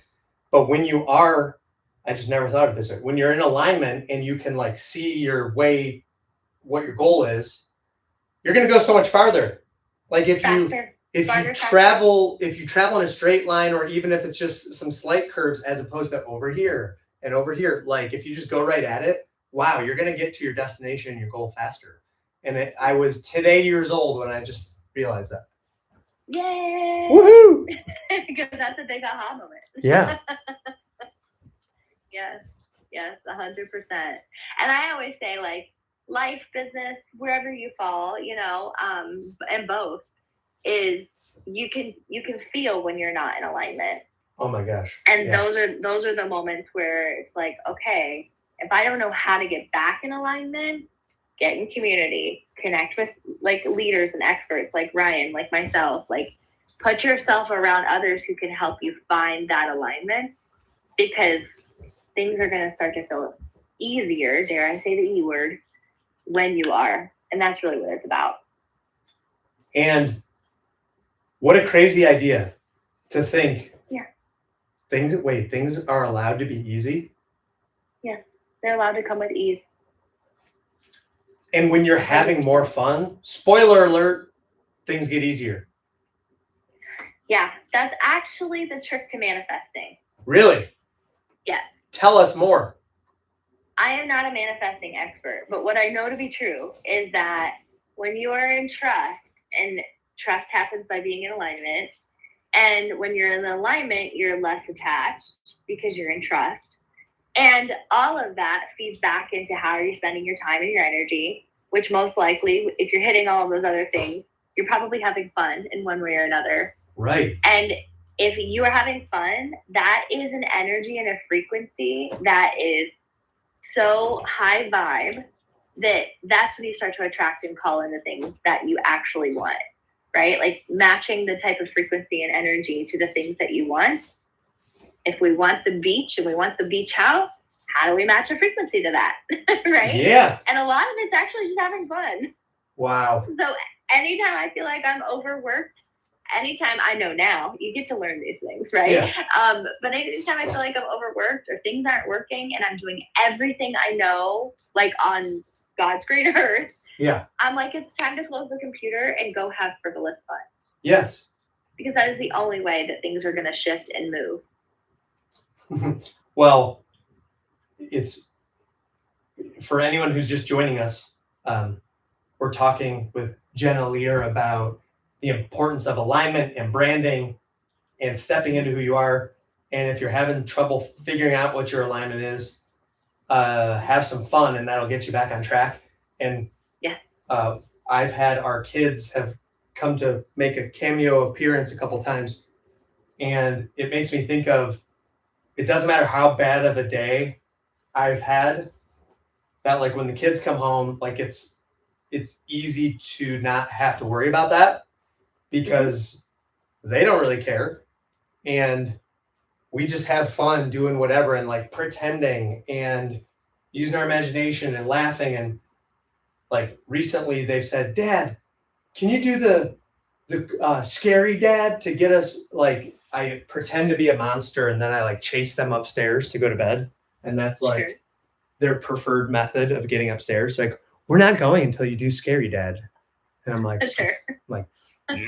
But when you are, I just never thought of it this way. When you're in alignment and you can like see your way, what your goal is, you're going to go so much farther. Like if you travel in a straight line, or even if it's just some slight curves as opposed to over here and over here, like if you just go right at it, wow, you're going to get to your destination and your goal faster. And I was today years old when I just realized that. Yay! Woohoo! Because that's a big aha moment. Yeah. Yes, 100%. And I always say, like, life, business, wherever you fall, and both, is you can feel when you're not in alignment. Oh my gosh. And those are the moments where it's like, okay, if I don't know how to get back in alignment, get in community, connect with like leaders and experts like Ryan, like myself, like put yourself around others who can help you find that alignment, because things are going to start to feel easier, dare I say the E word, when you are. And that's really what it's about. And what a crazy idea to think things are allowed to be easy. They're allowed to come with ease. And when you're having more fun, spoiler alert, things get easier. Yeah, that's actually the trick to manifesting. Really? Yes. Tell us more. I am not a manifesting expert, but what I know to be true is that when you are in trust, and trust happens by being in alignment, and when you're in alignment, you're less attached because you're in trust. And all of that feeds back into how you're spending your time and your energy, which most likely, if you're hitting all of those other things, you're probably having fun in one way or another. Right. And if you are having fun, that is an energy and a frequency that is so high vibe that's when you start to attract and call in the things that you actually want, right? Like matching the type of frequency and energy to the things that you want. If we want the beach and we want the beach house, how do we match a frequency to that? Right? Yeah. And a lot of it's actually just having fun. Wow. So anytime I feel like I'm overworked, anytime I know now, you get to learn these things, right? Yeah. But anytime I feel like I'm overworked or things aren't working and I'm doing everything I know, like on God's green earth, Yeah. I'm like, it's time to close the computer and go have frivolous fun. Yes. Because that is the only way that things are going to shift and move. Well, it's for anyone who's just joining us. We're talking with Jenna Lear about the importance of alignment and branding and stepping into who you are. And if you're having trouble figuring out what your alignment is, have some fun and that'll get you back on track. And yes, I've had our kids have come to make a cameo appearance a couple times. And it makes me think of, it doesn't matter how bad of a day I've had, that like when the kids come home, like it's easy to not have to worry about that because they don't really care. And we just have fun doing whatever and like pretending and using our imagination and laughing. And like recently they've said, Dad, can you do the scary dad to get us, like I pretend to be a monster and then I like chase them upstairs to go to bed. And that's like sure. their preferred method of getting upstairs. Like, we're not going until you do scary dad. And I'm like, Sure. I'm like, and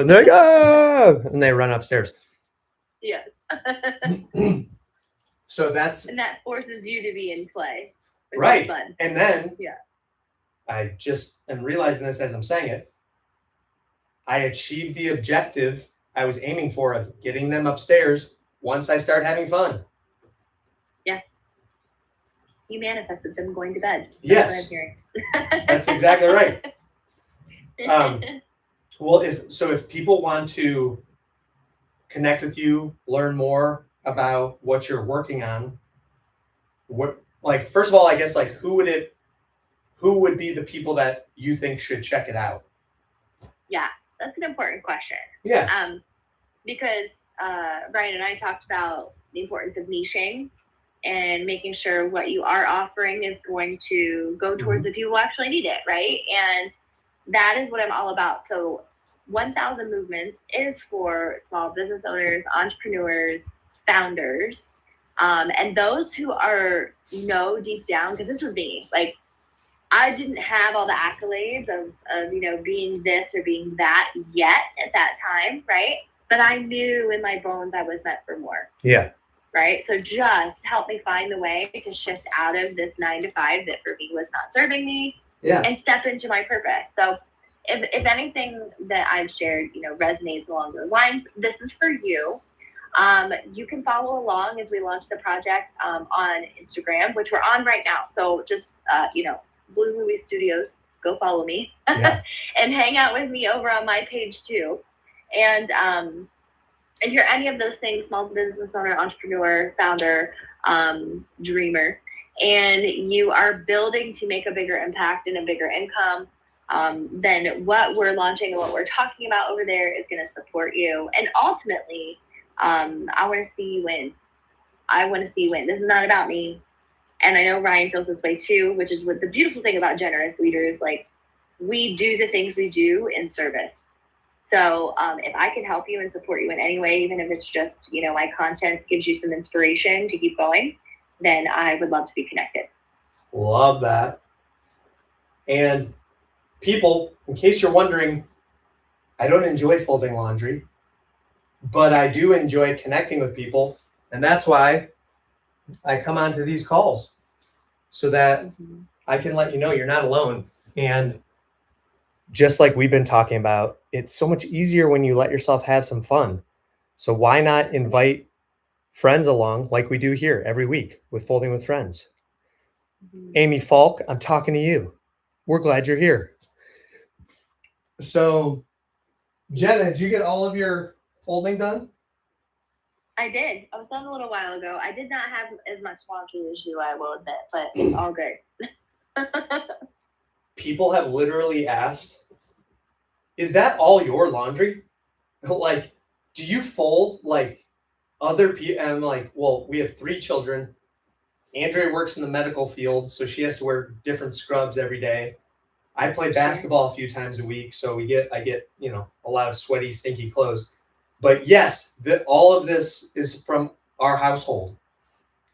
they're like, ah! And they run upstairs. Yeah. So that's, and that forces you to be in play. Which right. is fun. And then yeah, I just am realizing this as I'm saying it. I achieved the objective I was aiming for of getting them upstairs once I start having fun. Yes. You manifested them going to bed. That's yes. what I'm hearing. That's exactly right. Well, if people want to connect with you, learn more about what you're working on, what, like, first of all, I guess, like, who would be the people that you think should check it out? Yeah, that's an important question. Yeah. Because Brian and I talked about the importance of niching and making sure what you are offering is going to go towards the people who actually need it, right? And that is what I'm all about. So 1,000 Movements is for small business owners, entrepreneurs, founders, and those who know deep down, because this was me, like, I didn't have all the accolades of being this or being that yet at that time, right? But I knew in my bones I was meant for more. Yeah. Right? So just help me find the way to shift out of this 9-to-5 that for me was not serving me, and step into my purpose. So if anything that I've shared, resonates along those lines, this is for you. You can follow along as we launch the project on Instagram, which we're on right now. So just, Blue Louie Studios, go follow me and hang out with me over on my page too. And if you're any of those things, small business owner, entrepreneur, founder, dreamer, and you are building to make a bigger impact and a bigger income, then what we're launching and what we're talking about over there is going to support you. And ultimately, I want to see you win. I want to see you win. This is not about me. And I know Ryan feels this way too, which is what the beautiful thing about generous leaders, like, we do the things we do in service. So if I can help you and support you in any way, even if it's just, my content gives you some inspiration to keep going, then I would love to be connected. Love that. And people, in case you're wondering, I don't enjoy folding laundry, but I do enjoy connecting with people. And that's why I come onto these calls so that I can let you know you're not alone. And just like we've been talking about, it's so much easier when you let yourself have some fun. So why not invite friends along like we do here every week with Folding with Friends? Amy Falk, I'm talking to you. We're glad you're here. So, Jenna, did you get all of your folding done? I did. I was done a little while ago. I did not have as much laundry as you, I will admit, but it's all good. People have literally asked, is that all your laundry? Like, do you fold like other people? And I'm like, well, we have 3 children. Andrea works in the medical field, so she has to wear different scrubs every day. I play basketball a few times a week, so I get, a lot of sweaty, stinky clothes. But yes, all of this is from our household.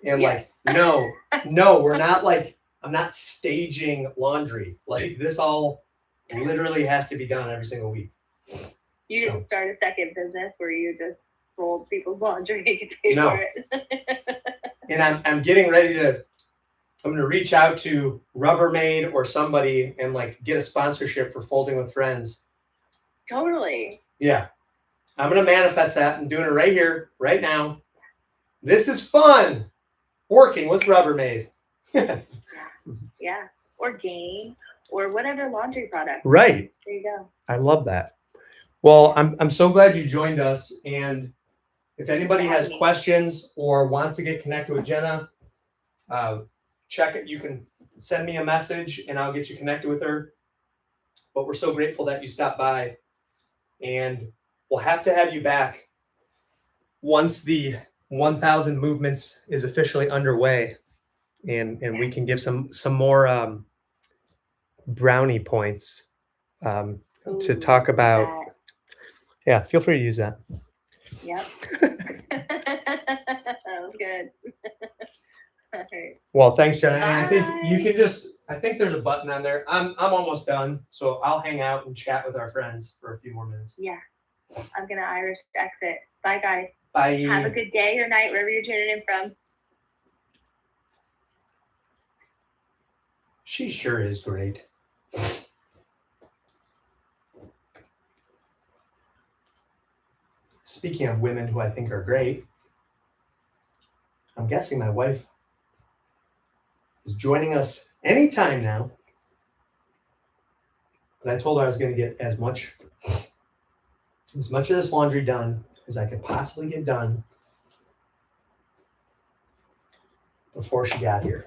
And no, we're not like, I'm not staging laundry. Like this all literally has to be done every single week. You didn't start a second business where you just fold people's laundry and get paid for it. And I'm getting ready to, I'm going to reach out to Rubbermaid or somebody and like get a sponsorship for Folding with Friends. Totally. Yeah. I'm going to manifest that. I'm doing it right here, right now. This is fun. Working with Rubbermaid. Yeah. Or Gain or whatever laundry product. Right. There you go. I love that. Well, I'm so glad you joined us. And if anybody has questions or wants to get connected with Jenna, check it. You can send me a message and I'll get you connected with her. But we're so grateful that you stopped by. And we'll have to have you back once the 1,000 movements is officially underway, and we can give some more brownie points to talk about. That. Yeah, feel free to use that. Yep. That was good. All right. Well, thanks, Jenna. And I think you can I think there's a button on there. I'm almost done, so I'll hang out and chat with our friends for a few more minutes. Yeah. I'm gonna Irish exit. Bye, guys. Bye. Have a good day or night wherever you're tuning in from. She sure is great. Speaking of women who I think are great, I'm guessing my wife is joining us anytime now. But I told her I was going to get as much of this laundry done as I could possibly get done before she got here.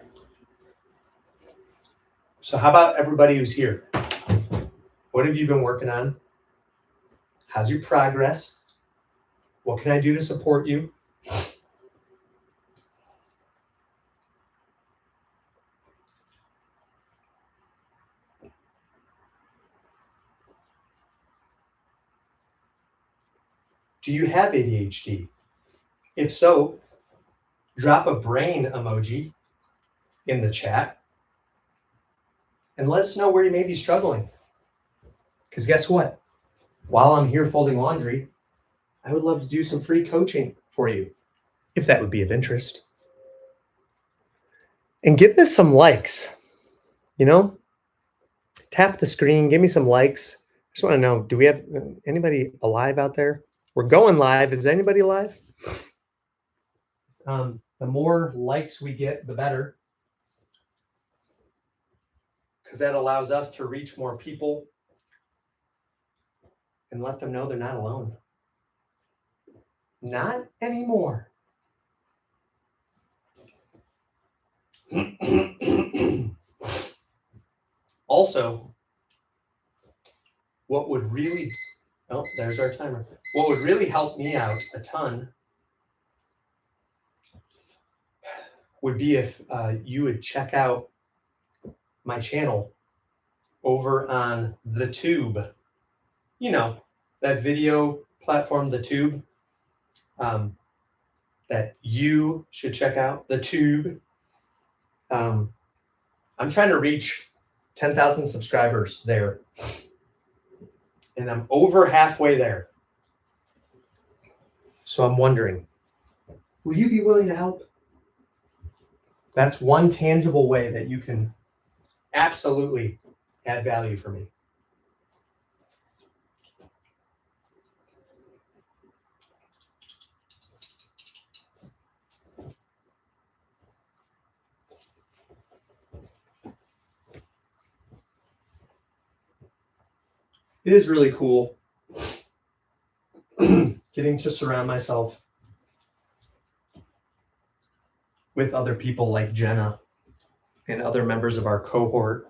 So how about everybody who's here? What have you been working on? How's your progress? What can I do to support you? Do you have ADHD? If so, drop a brain emoji in the chat and let us know where you may be struggling. Because guess what? While I'm here folding laundry, I would love to do some free coaching for you, if that would be of interest. And give this some likes. Tap the screen, give me some likes. I just want to know, do we have anybody alive out there? We're going live. Is anybody live? The more likes we get, the better. Because that allows us to reach more people and let them know they're not alone. Not anymore. Also, what would really, there's our timer. What would really help me out a ton would be if you would check out my channel over on the Tube. That video platform, the Tube, that you should check out, the Tube. I'm trying to reach 10,000 subscribers there. And I'm over halfway there. So I'm wondering, will you be willing to help? That's one tangible way that you can absolutely add value for me. It is really cool getting to surround myself with other people like Jenna and other members of our cohort.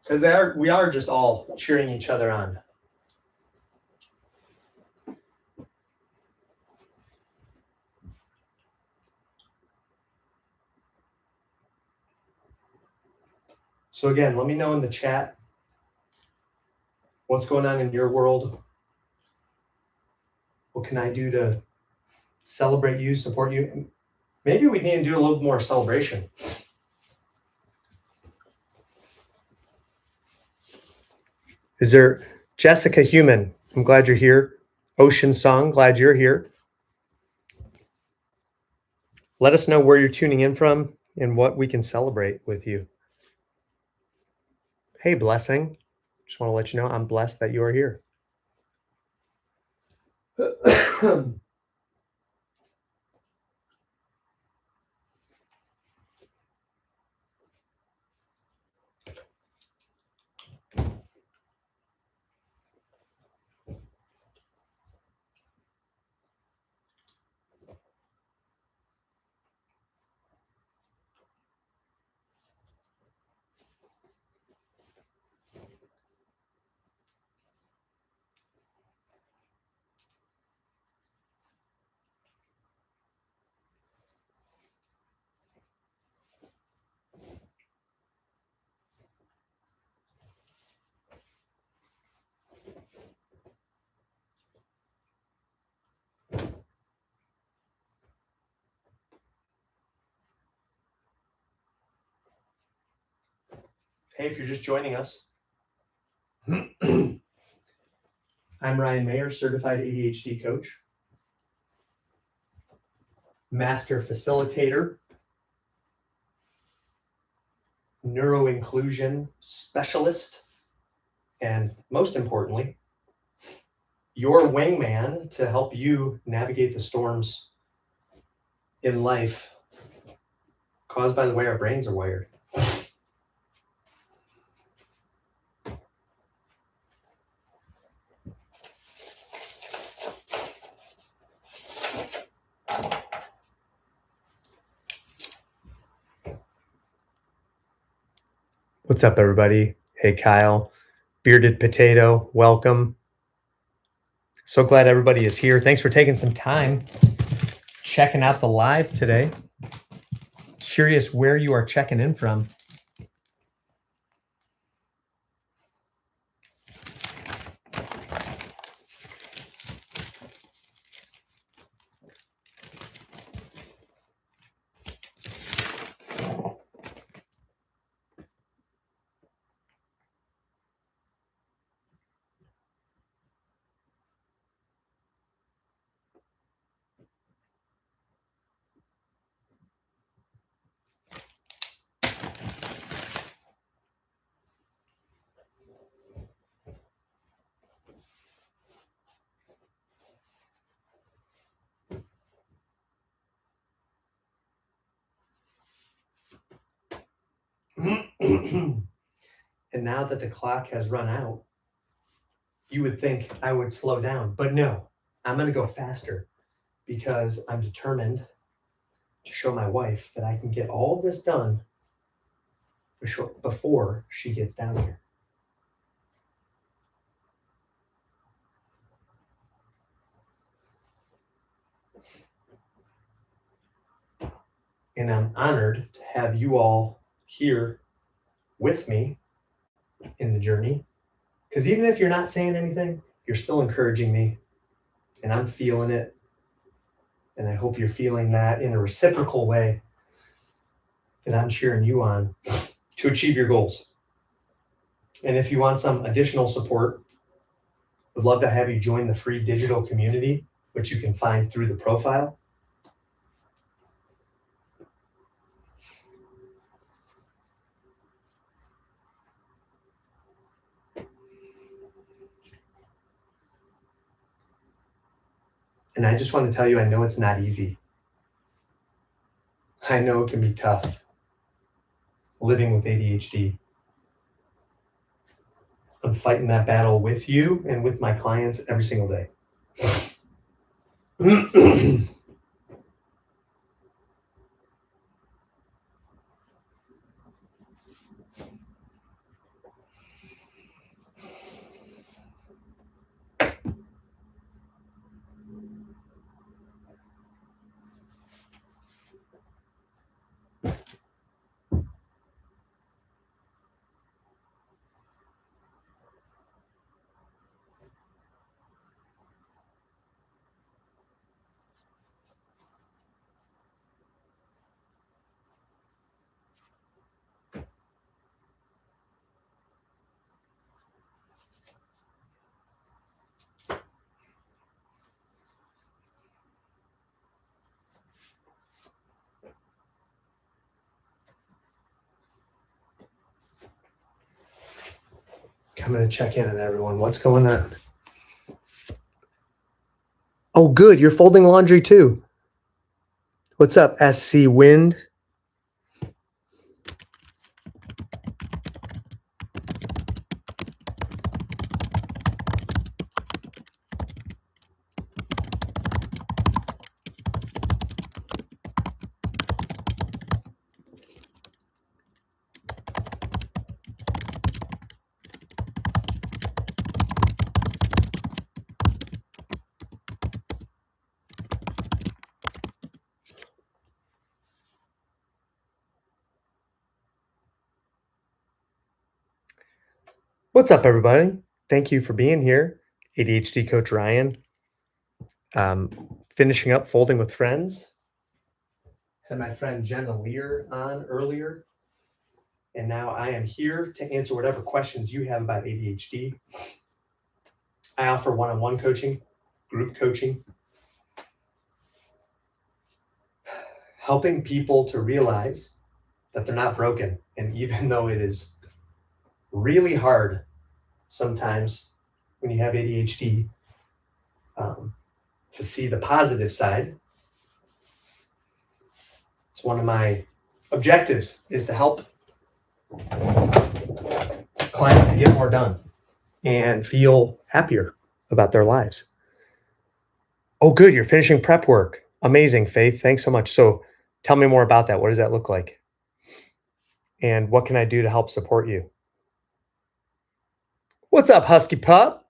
Because we are just all cheering each other on. So again, let me know in the chat what's going on in your world. What can I do to celebrate you, support you? Maybe we need to do a little more celebration. Is there Jessica Human? I'm glad you're here. Ocean Song, glad you're here. Let us know where you're tuning in from and what we can celebrate with you. Hey, Blessing. Just want to let you know I'm blessed that you are here. Hey, if you're just joining us, I'm Ryan Mayer, certified ADHD coach, master facilitator, neuroinclusion specialist, and most importantly, your wingman to help you navigate the storms in life caused by the way our brains are wired. What's up, everybody? Hey, Kyle, Bearded Potato, welcome. So glad everybody is here. Thanks for taking some time checking out the live today. Curious where you are checking in from. And now that the clock has run out, you would think I would slow down, but no, I'm going to go faster because I'm determined to show my wife that I can get all this done before she gets down here. And I'm honored to have you all here with me in the journey. Because even if you're not saying anything, you're still encouraging me. And I'm feeling it. And I hope you're feeling that in a reciprocal way that I'm cheering you on to achieve your goals. And if you want some additional support, would love to have you join the free digital community, which you can find through the profile. And I just want to tell you, I know it's not easy. I know it can be tough living with ADHD. I'm fighting that battle with you and with my clients every single day. I'm going to check in on everyone. What's going on? Oh, good. You're folding laundry too. What's up, SC Wind? What's up, everybody? Thank you for being here. ADHD Coach Ryan. Finishing up folding with friends. Had my friend Jenna Lear on earlier. And now I am here to answer whatever questions you have about ADHD. I offer one-on-one coaching, group coaching, helping people to realize that they're not broken. And even though it is really hard sometimes when you have ADHD to see the positive side, it's one of my objectives is to help clients to get more done and feel happier about their lives. Oh, good. You're finishing prep work. Amazing, Faith. Thanks so much. So tell me more about that. What does that look like? And what can I do to help support you? What's up, Husky Pup?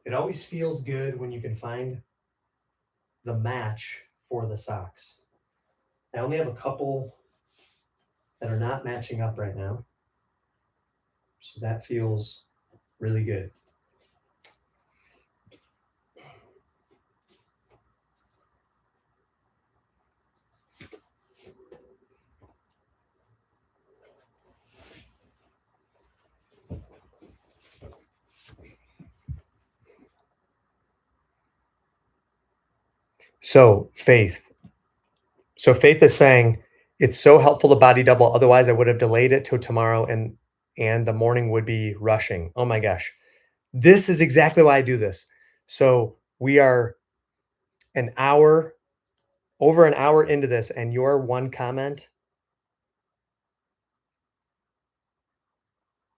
It always feels good when you can find the match for the socks. I only have a couple that are not matching up right now. So that feels really good. So Faith is saying, it's so helpful to body double. Otherwise, I would have delayed it till tomorrow and the morning would be rushing. Oh my gosh. This is exactly why I do this. So we are an hour over an hour into this and your one comment,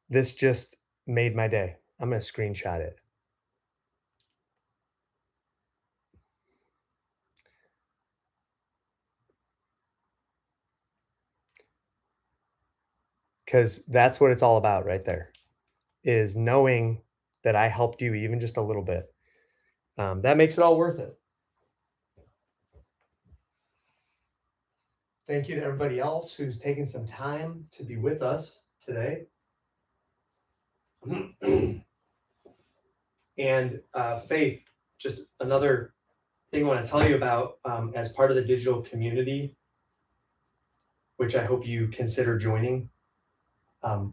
this just made my day. I'm going to screenshot it. Because that's what it's all about right there, is knowing that I helped you even just a little bit. That makes it all worth it. Thank you to everybody else who's taken some time to be with us today. And Faith, just another thing I want to tell you about as part of the digital community, which I hope you consider joining.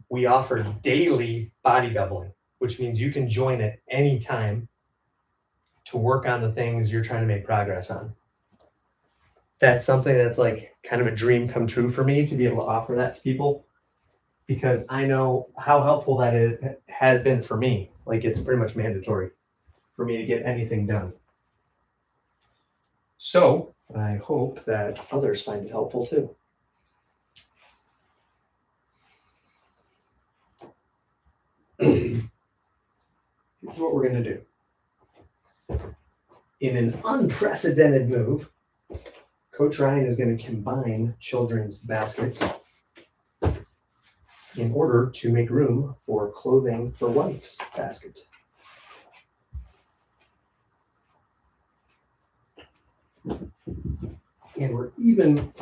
We offer daily body doubling, which means you can join at any time to work on the things you're trying to make progress on. That's something that's like kind of a dream come true for me, to be able to offer that to people, because I know how helpful that has been for me. Like, it's pretty much mandatory for me to get anything done. So I hope that others find it helpful too. Here's what we're going to do. In an unprecedented move, Coach Ryan is going to combine children's baskets in order to make room for clothing for wife's basket. And we're even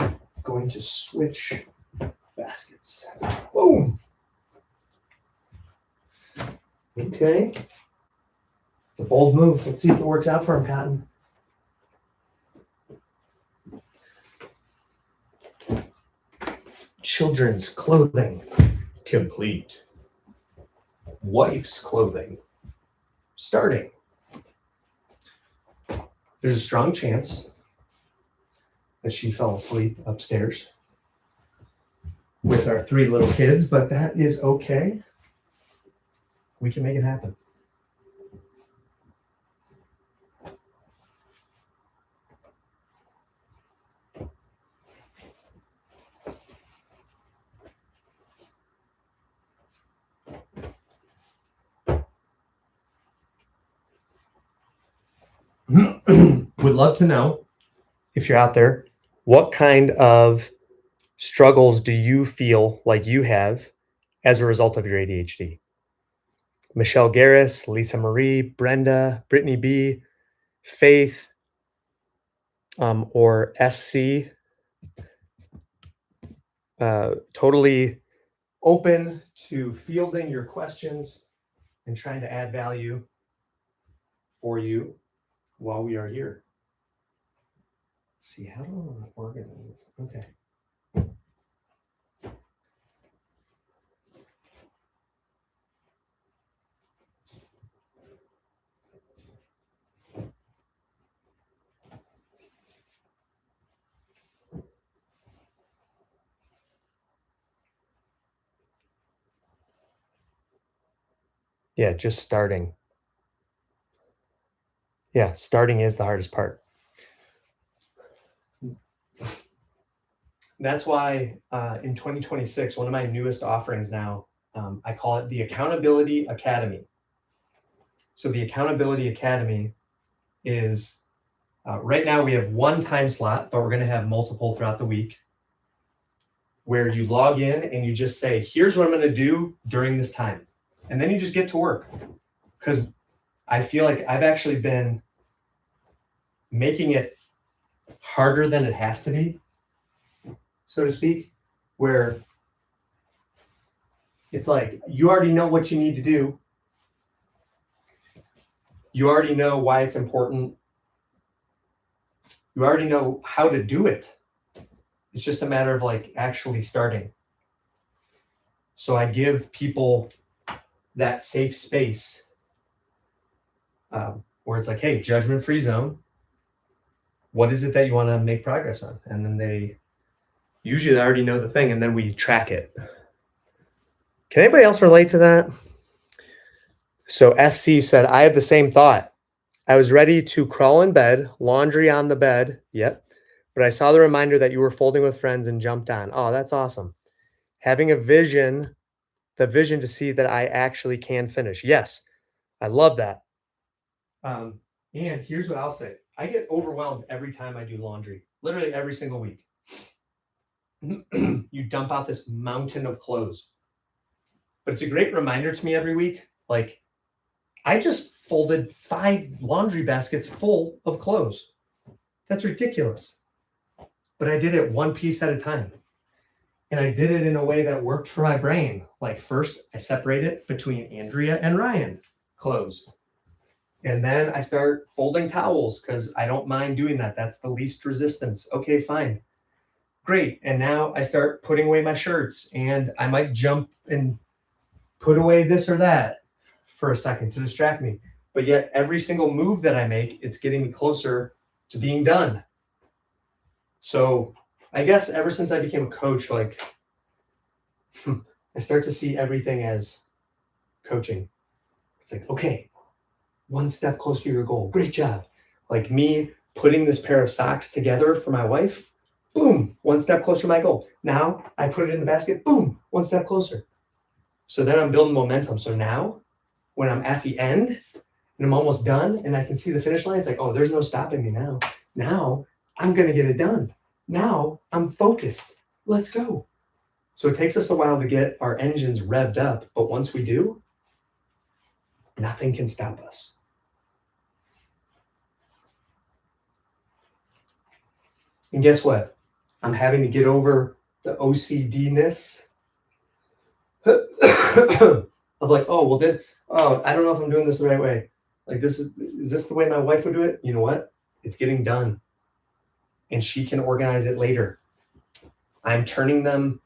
going to switch baskets. Boom! Okay. It's a bold move. Let's see if it works out for him, Cotton. Children's clothing complete. Wife's clothing starting. There's a strong chance that she fell asleep upstairs with our 3 little kids, but that is okay. We can make it happen. Would love to know, if you're out there, what kind of struggles do you feel like you have as a result of your ADHD? Michelle Garris, Lisa Marie, Brenda, Brittany B, Faith, or SC. Totally open to fielding your questions and trying to add value for you while we are here. Let's see, how do I want to organize this? Okay. Yeah, just starting. Yeah, starting is the hardest part. That's why in 2026, one of my newest offerings now, I call it the Accountability Academy. So the Accountability Academy is, right now we have 1 time slot, but we're going to have multiple throughout the week, where you log in and you just say, here's what I'm going to do during this time. And then you just get to work. Because I feel like I've actually been making it harder than it has to be, so to speak, where it's like, you already know what you need to do. You already know why it's important. You already know how to do it. It's just a matter of like actually starting. So I give people that safe space where it's like, hey, judgment-free zone. What is it that you want to make progress on? And then they usually already know the thing, and then we track it. Can anybody else relate to that? So SC said, I had the same thought. I was ready to crawl in bed, laundry on the bed. Yep. But but I saw the reminder that you were folding with friends and jumped on. Oh, that's awesome. Having a vision, the vision to see that I actually can finish. Yes, I love that. And here's what I'll say. I get overwhelmed every time I do laundry, literally every single week. You dump out this mountain of clothes. But it's a great reminder to me every week. Like, I just folded 5 laundry baskets full of clothes. That's ridiculous. But I did it one piece at a time. And I did it in a way that worked for my brain. Like, first, I separate it between Andrea and Ryan clothes. And then I start folding towels because I don't mind doing that. That's the least resistance. Okay, fine. Great. And now I start putting away my shirts, and I might jump and put away this or that for a second to distract me. But yet every single move that I make, it's getting me closer to being done. So I guess ever since I became a coach, like, I start to see everything as coaching. It's like, okay, one step closer to your goal. Great job. Like me putting this pair of socks together for my wife, boom, one step closer to my goal. Now I put it in the basket, boom, one step closer. So then I'm building momentum. So now when I'm at the end and I'm almost done and I can see the finish line, it's like, oh, there's no stopping me now. Now I'm going to get it done. Now I'm focused. Let's go. So it takes us a while to get our engines revved up. But once we do, nothing can stop us. And guess what? I'm having to get over the OCD-ness of like, oh, well, I don't know if I'm doing this the right way. Like, is this the way my wife would do it? You know what? It's getting done. And she can organize it later. I'm turning them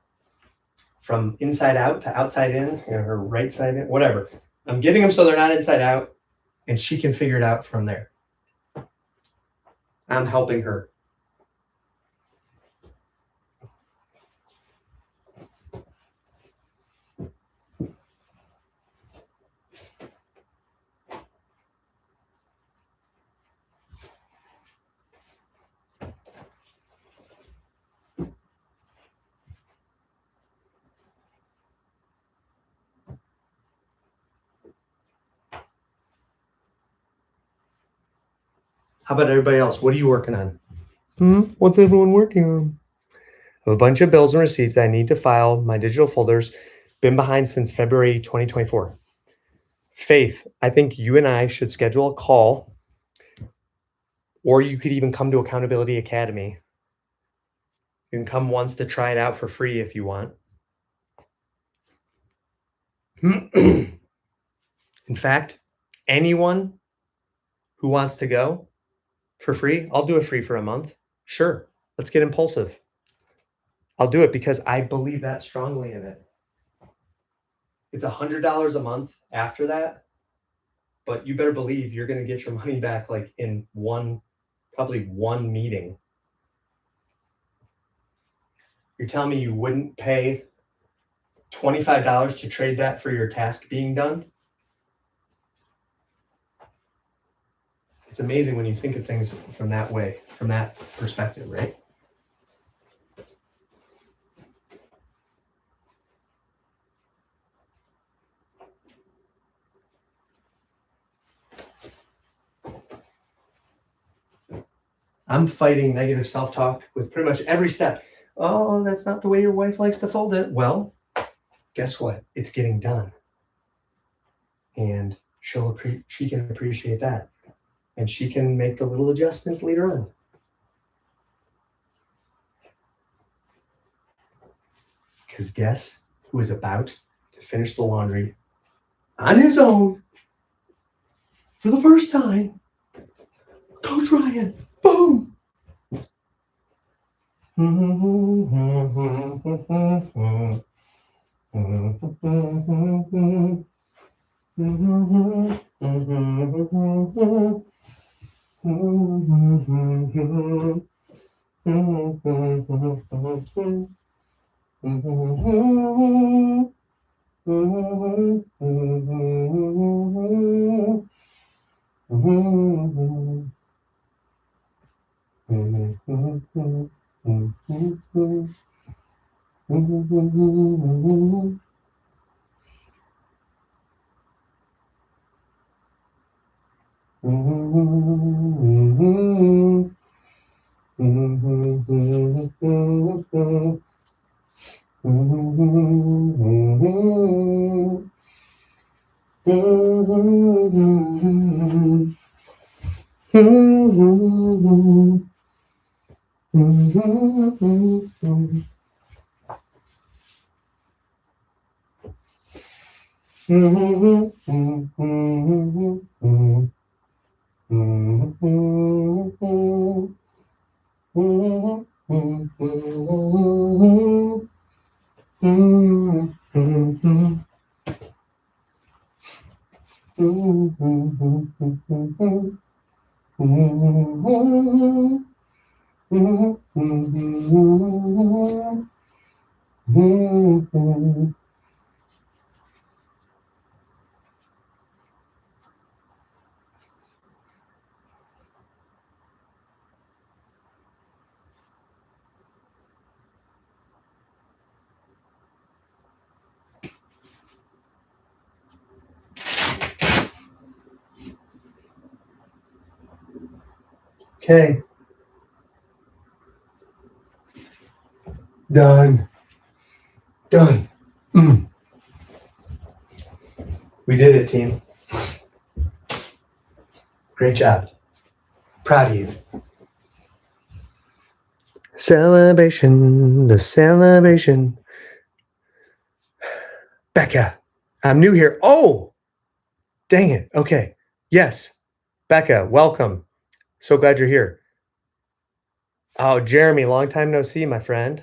from inside out to outside in, or right side in, whatever. I'm getting them so they're not inside out, and she can figure it out from there. I'm helping her. How about everybody else? What are you working on? What's everyone working on? I have a bunch of bills and receipts that I need to file. My digital folders, been behind since February 2024. Faith, I think you and I should schedule a call, or you could even come to Accountability Academy. You can come once to try it out for free if you want. In fact, anyone who wants to go for free, I'll do it free for a month. Sure, let's get impulsive. I'll do it because I believe that strongly in it. It's $100 a month after that, but you better believe you're going to get your money back like in probably one meeting. You're telling me you wouldn't pay $25 to trade that for your task being done? It's amazing when you think of things from that way, from that perspective, right? I'm fighting negative self-talk with pretty much every step. Oh, that's not the way your wife likes to fold it. Well, guess what? It's getting done. And she can appreciate that. And she can make the little adjustments later on. Because guess who is about to finish the laundry on his own for the first time? Coach Ryan. Boom. Okay. Done. We did it, team. Great job. Proud of you. Celebration, the celebration. Becca, I'm new here. Oh, dang it. Okay. Yes. Becca, welcome. So glad you're here. Oh, Jeremy, long time no see, my friend.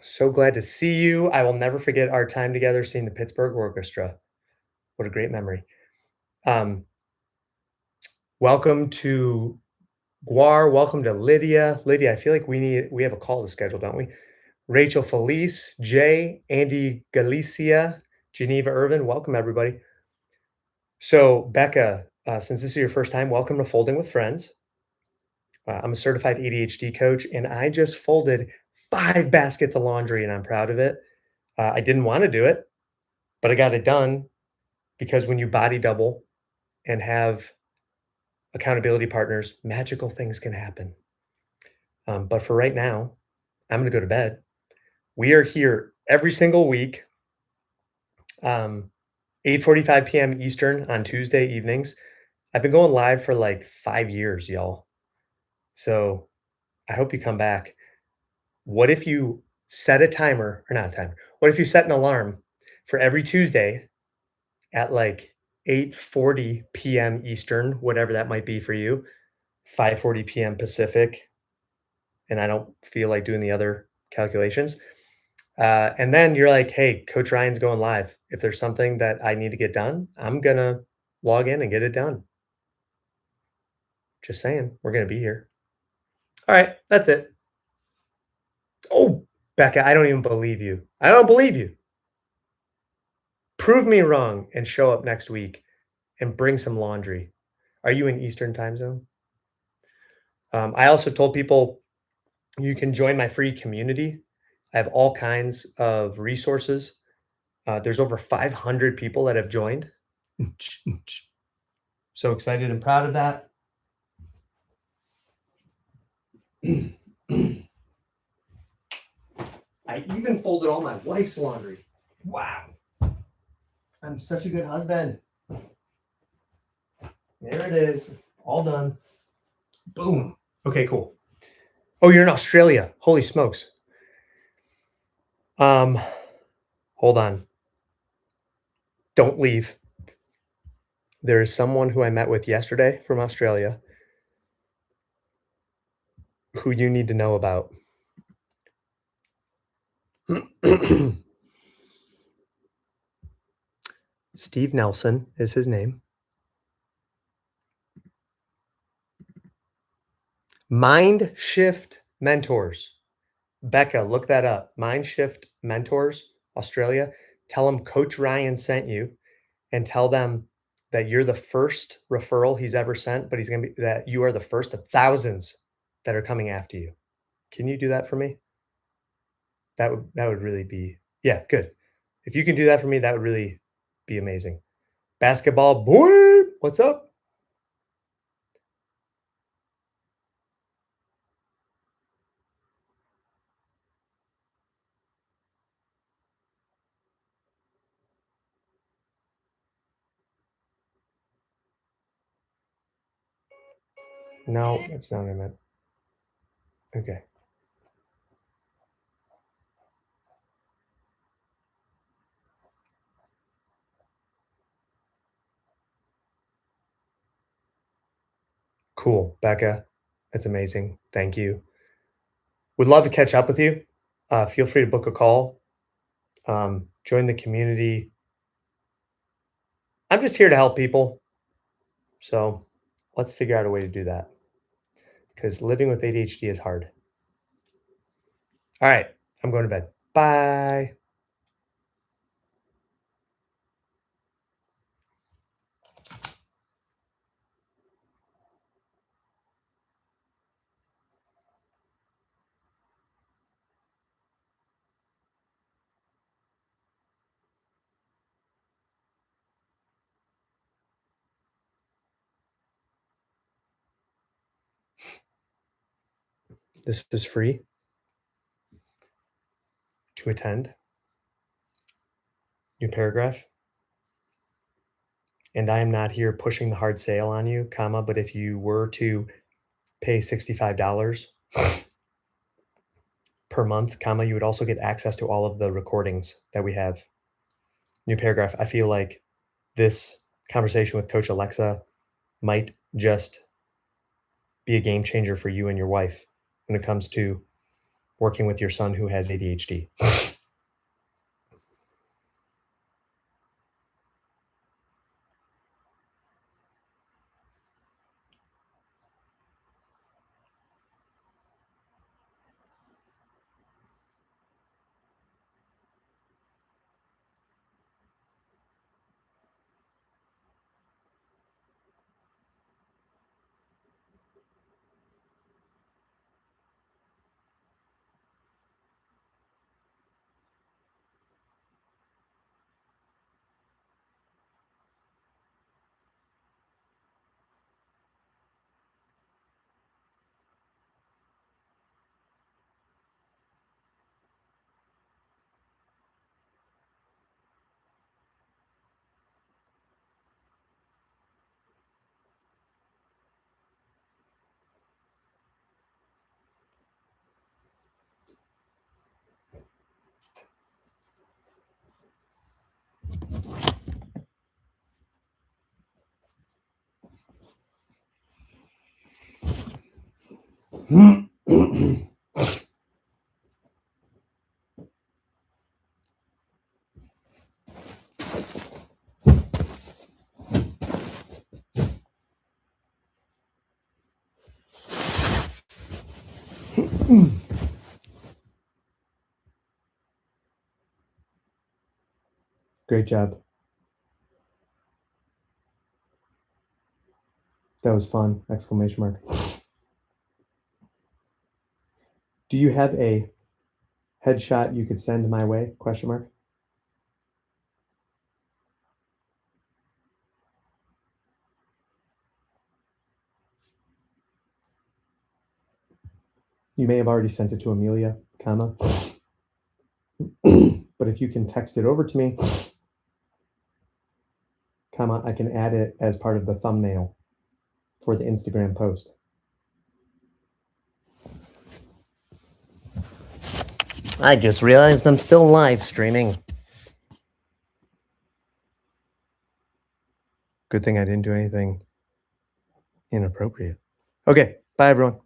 So glad to see you. I will never forget our time together seeing the Pittsburgh Orchestra. What a great memory. Welcome to Guar. Welcome to Lydia. Lydia, I feel like we have a call to schedule, don't we? Rachel Felice, Jay, Andy Galicia, Geneva Irvin. Welcome, everybody. So, Becca, since this is your first time, welcome to Folding with Friends. I'm a certified ADHD coach, and I just folded 5 baskets of laundry, and I'm proud of it. I didn't want to do it, but I got it done because when you body double and have accountability partners, magical things can happen. But for right now, I'm going to go to bed. We are here every single week, 8:45 p.m. Eastern on Tuesday evenings. I've been going live for like 5 years, y'all. So I hope you come back. What if you set a timer, or not a timer? What if you set an alarm for every Tuesday at like 8:40 p.m. Eastern, whatever that might be for you, 5:40 p.m. Pacific, and I don't feel like doing the other calculations. And then you're like, hey, Coach Ryan's going live. If there's something that I need to get done, I'm going to log in and get it done. Just saying, we're going to be here. All right, that's it. Oh, Becca, I don't even believe you. I don't believe you. Prove me wrong and show up next week and bring some laundry. Are you in Eastern time zone? I also told people you can join my free community. I have all kinds of resources. There's over 500 people that have joined. So excited and proud of that. I even folded all my wife's laundry. Wow. I'm such a good husband. There it is. All done. Boom. Okay, cool. Oh, you're in Australia. Holy smokes. Hold on. Don't leave. There is someone who I met with yesterday from Australia who you need to know about. Steve Nelson is his name. Mind Shift Mentors. Becca, look that up. Mind Shift Mentors, Australia. Tell them Coach Ryan sent you and tell them that you're the first referral he's ever sent, but he's going to be that you are the first of thousands that are coming after you. Can you do that for me? That would really be, yeah, good. If you can do that for me, that would really be amazing. Basketball boy, what's up? No, that's not what I meant. Okay. Cool, Becca. That's amazing. Thank you. Would love to catch up with you. Feel free to book a call. Join the community. I'm just here to help people. So let's figure out a way to do that, because living with ADHD is hard. All right, I'm going to bed. Bye. This is free to attend. New paragraph. And I am not here pushing the hard sale on you, comma, but if you were to pay $65 per month, comma, you would also get access to all of the recordings that we have. New paragraph. I feel like this conversation with Coach Alexa might just be a game changer for you and your wife when it comes to working with your son who has ADHD. Great job. That was fun! Exclamation mark. Do you have a headshot you could send my way? Question mark. You may have already sent it to Amelia, comma. But if you can text it over to me, comma, I can add it as part of the thumbnail for the Instagram post. I just realized I'm still live streaming. Good thing I didn't do anything inappropriate. Okay, bye everyone.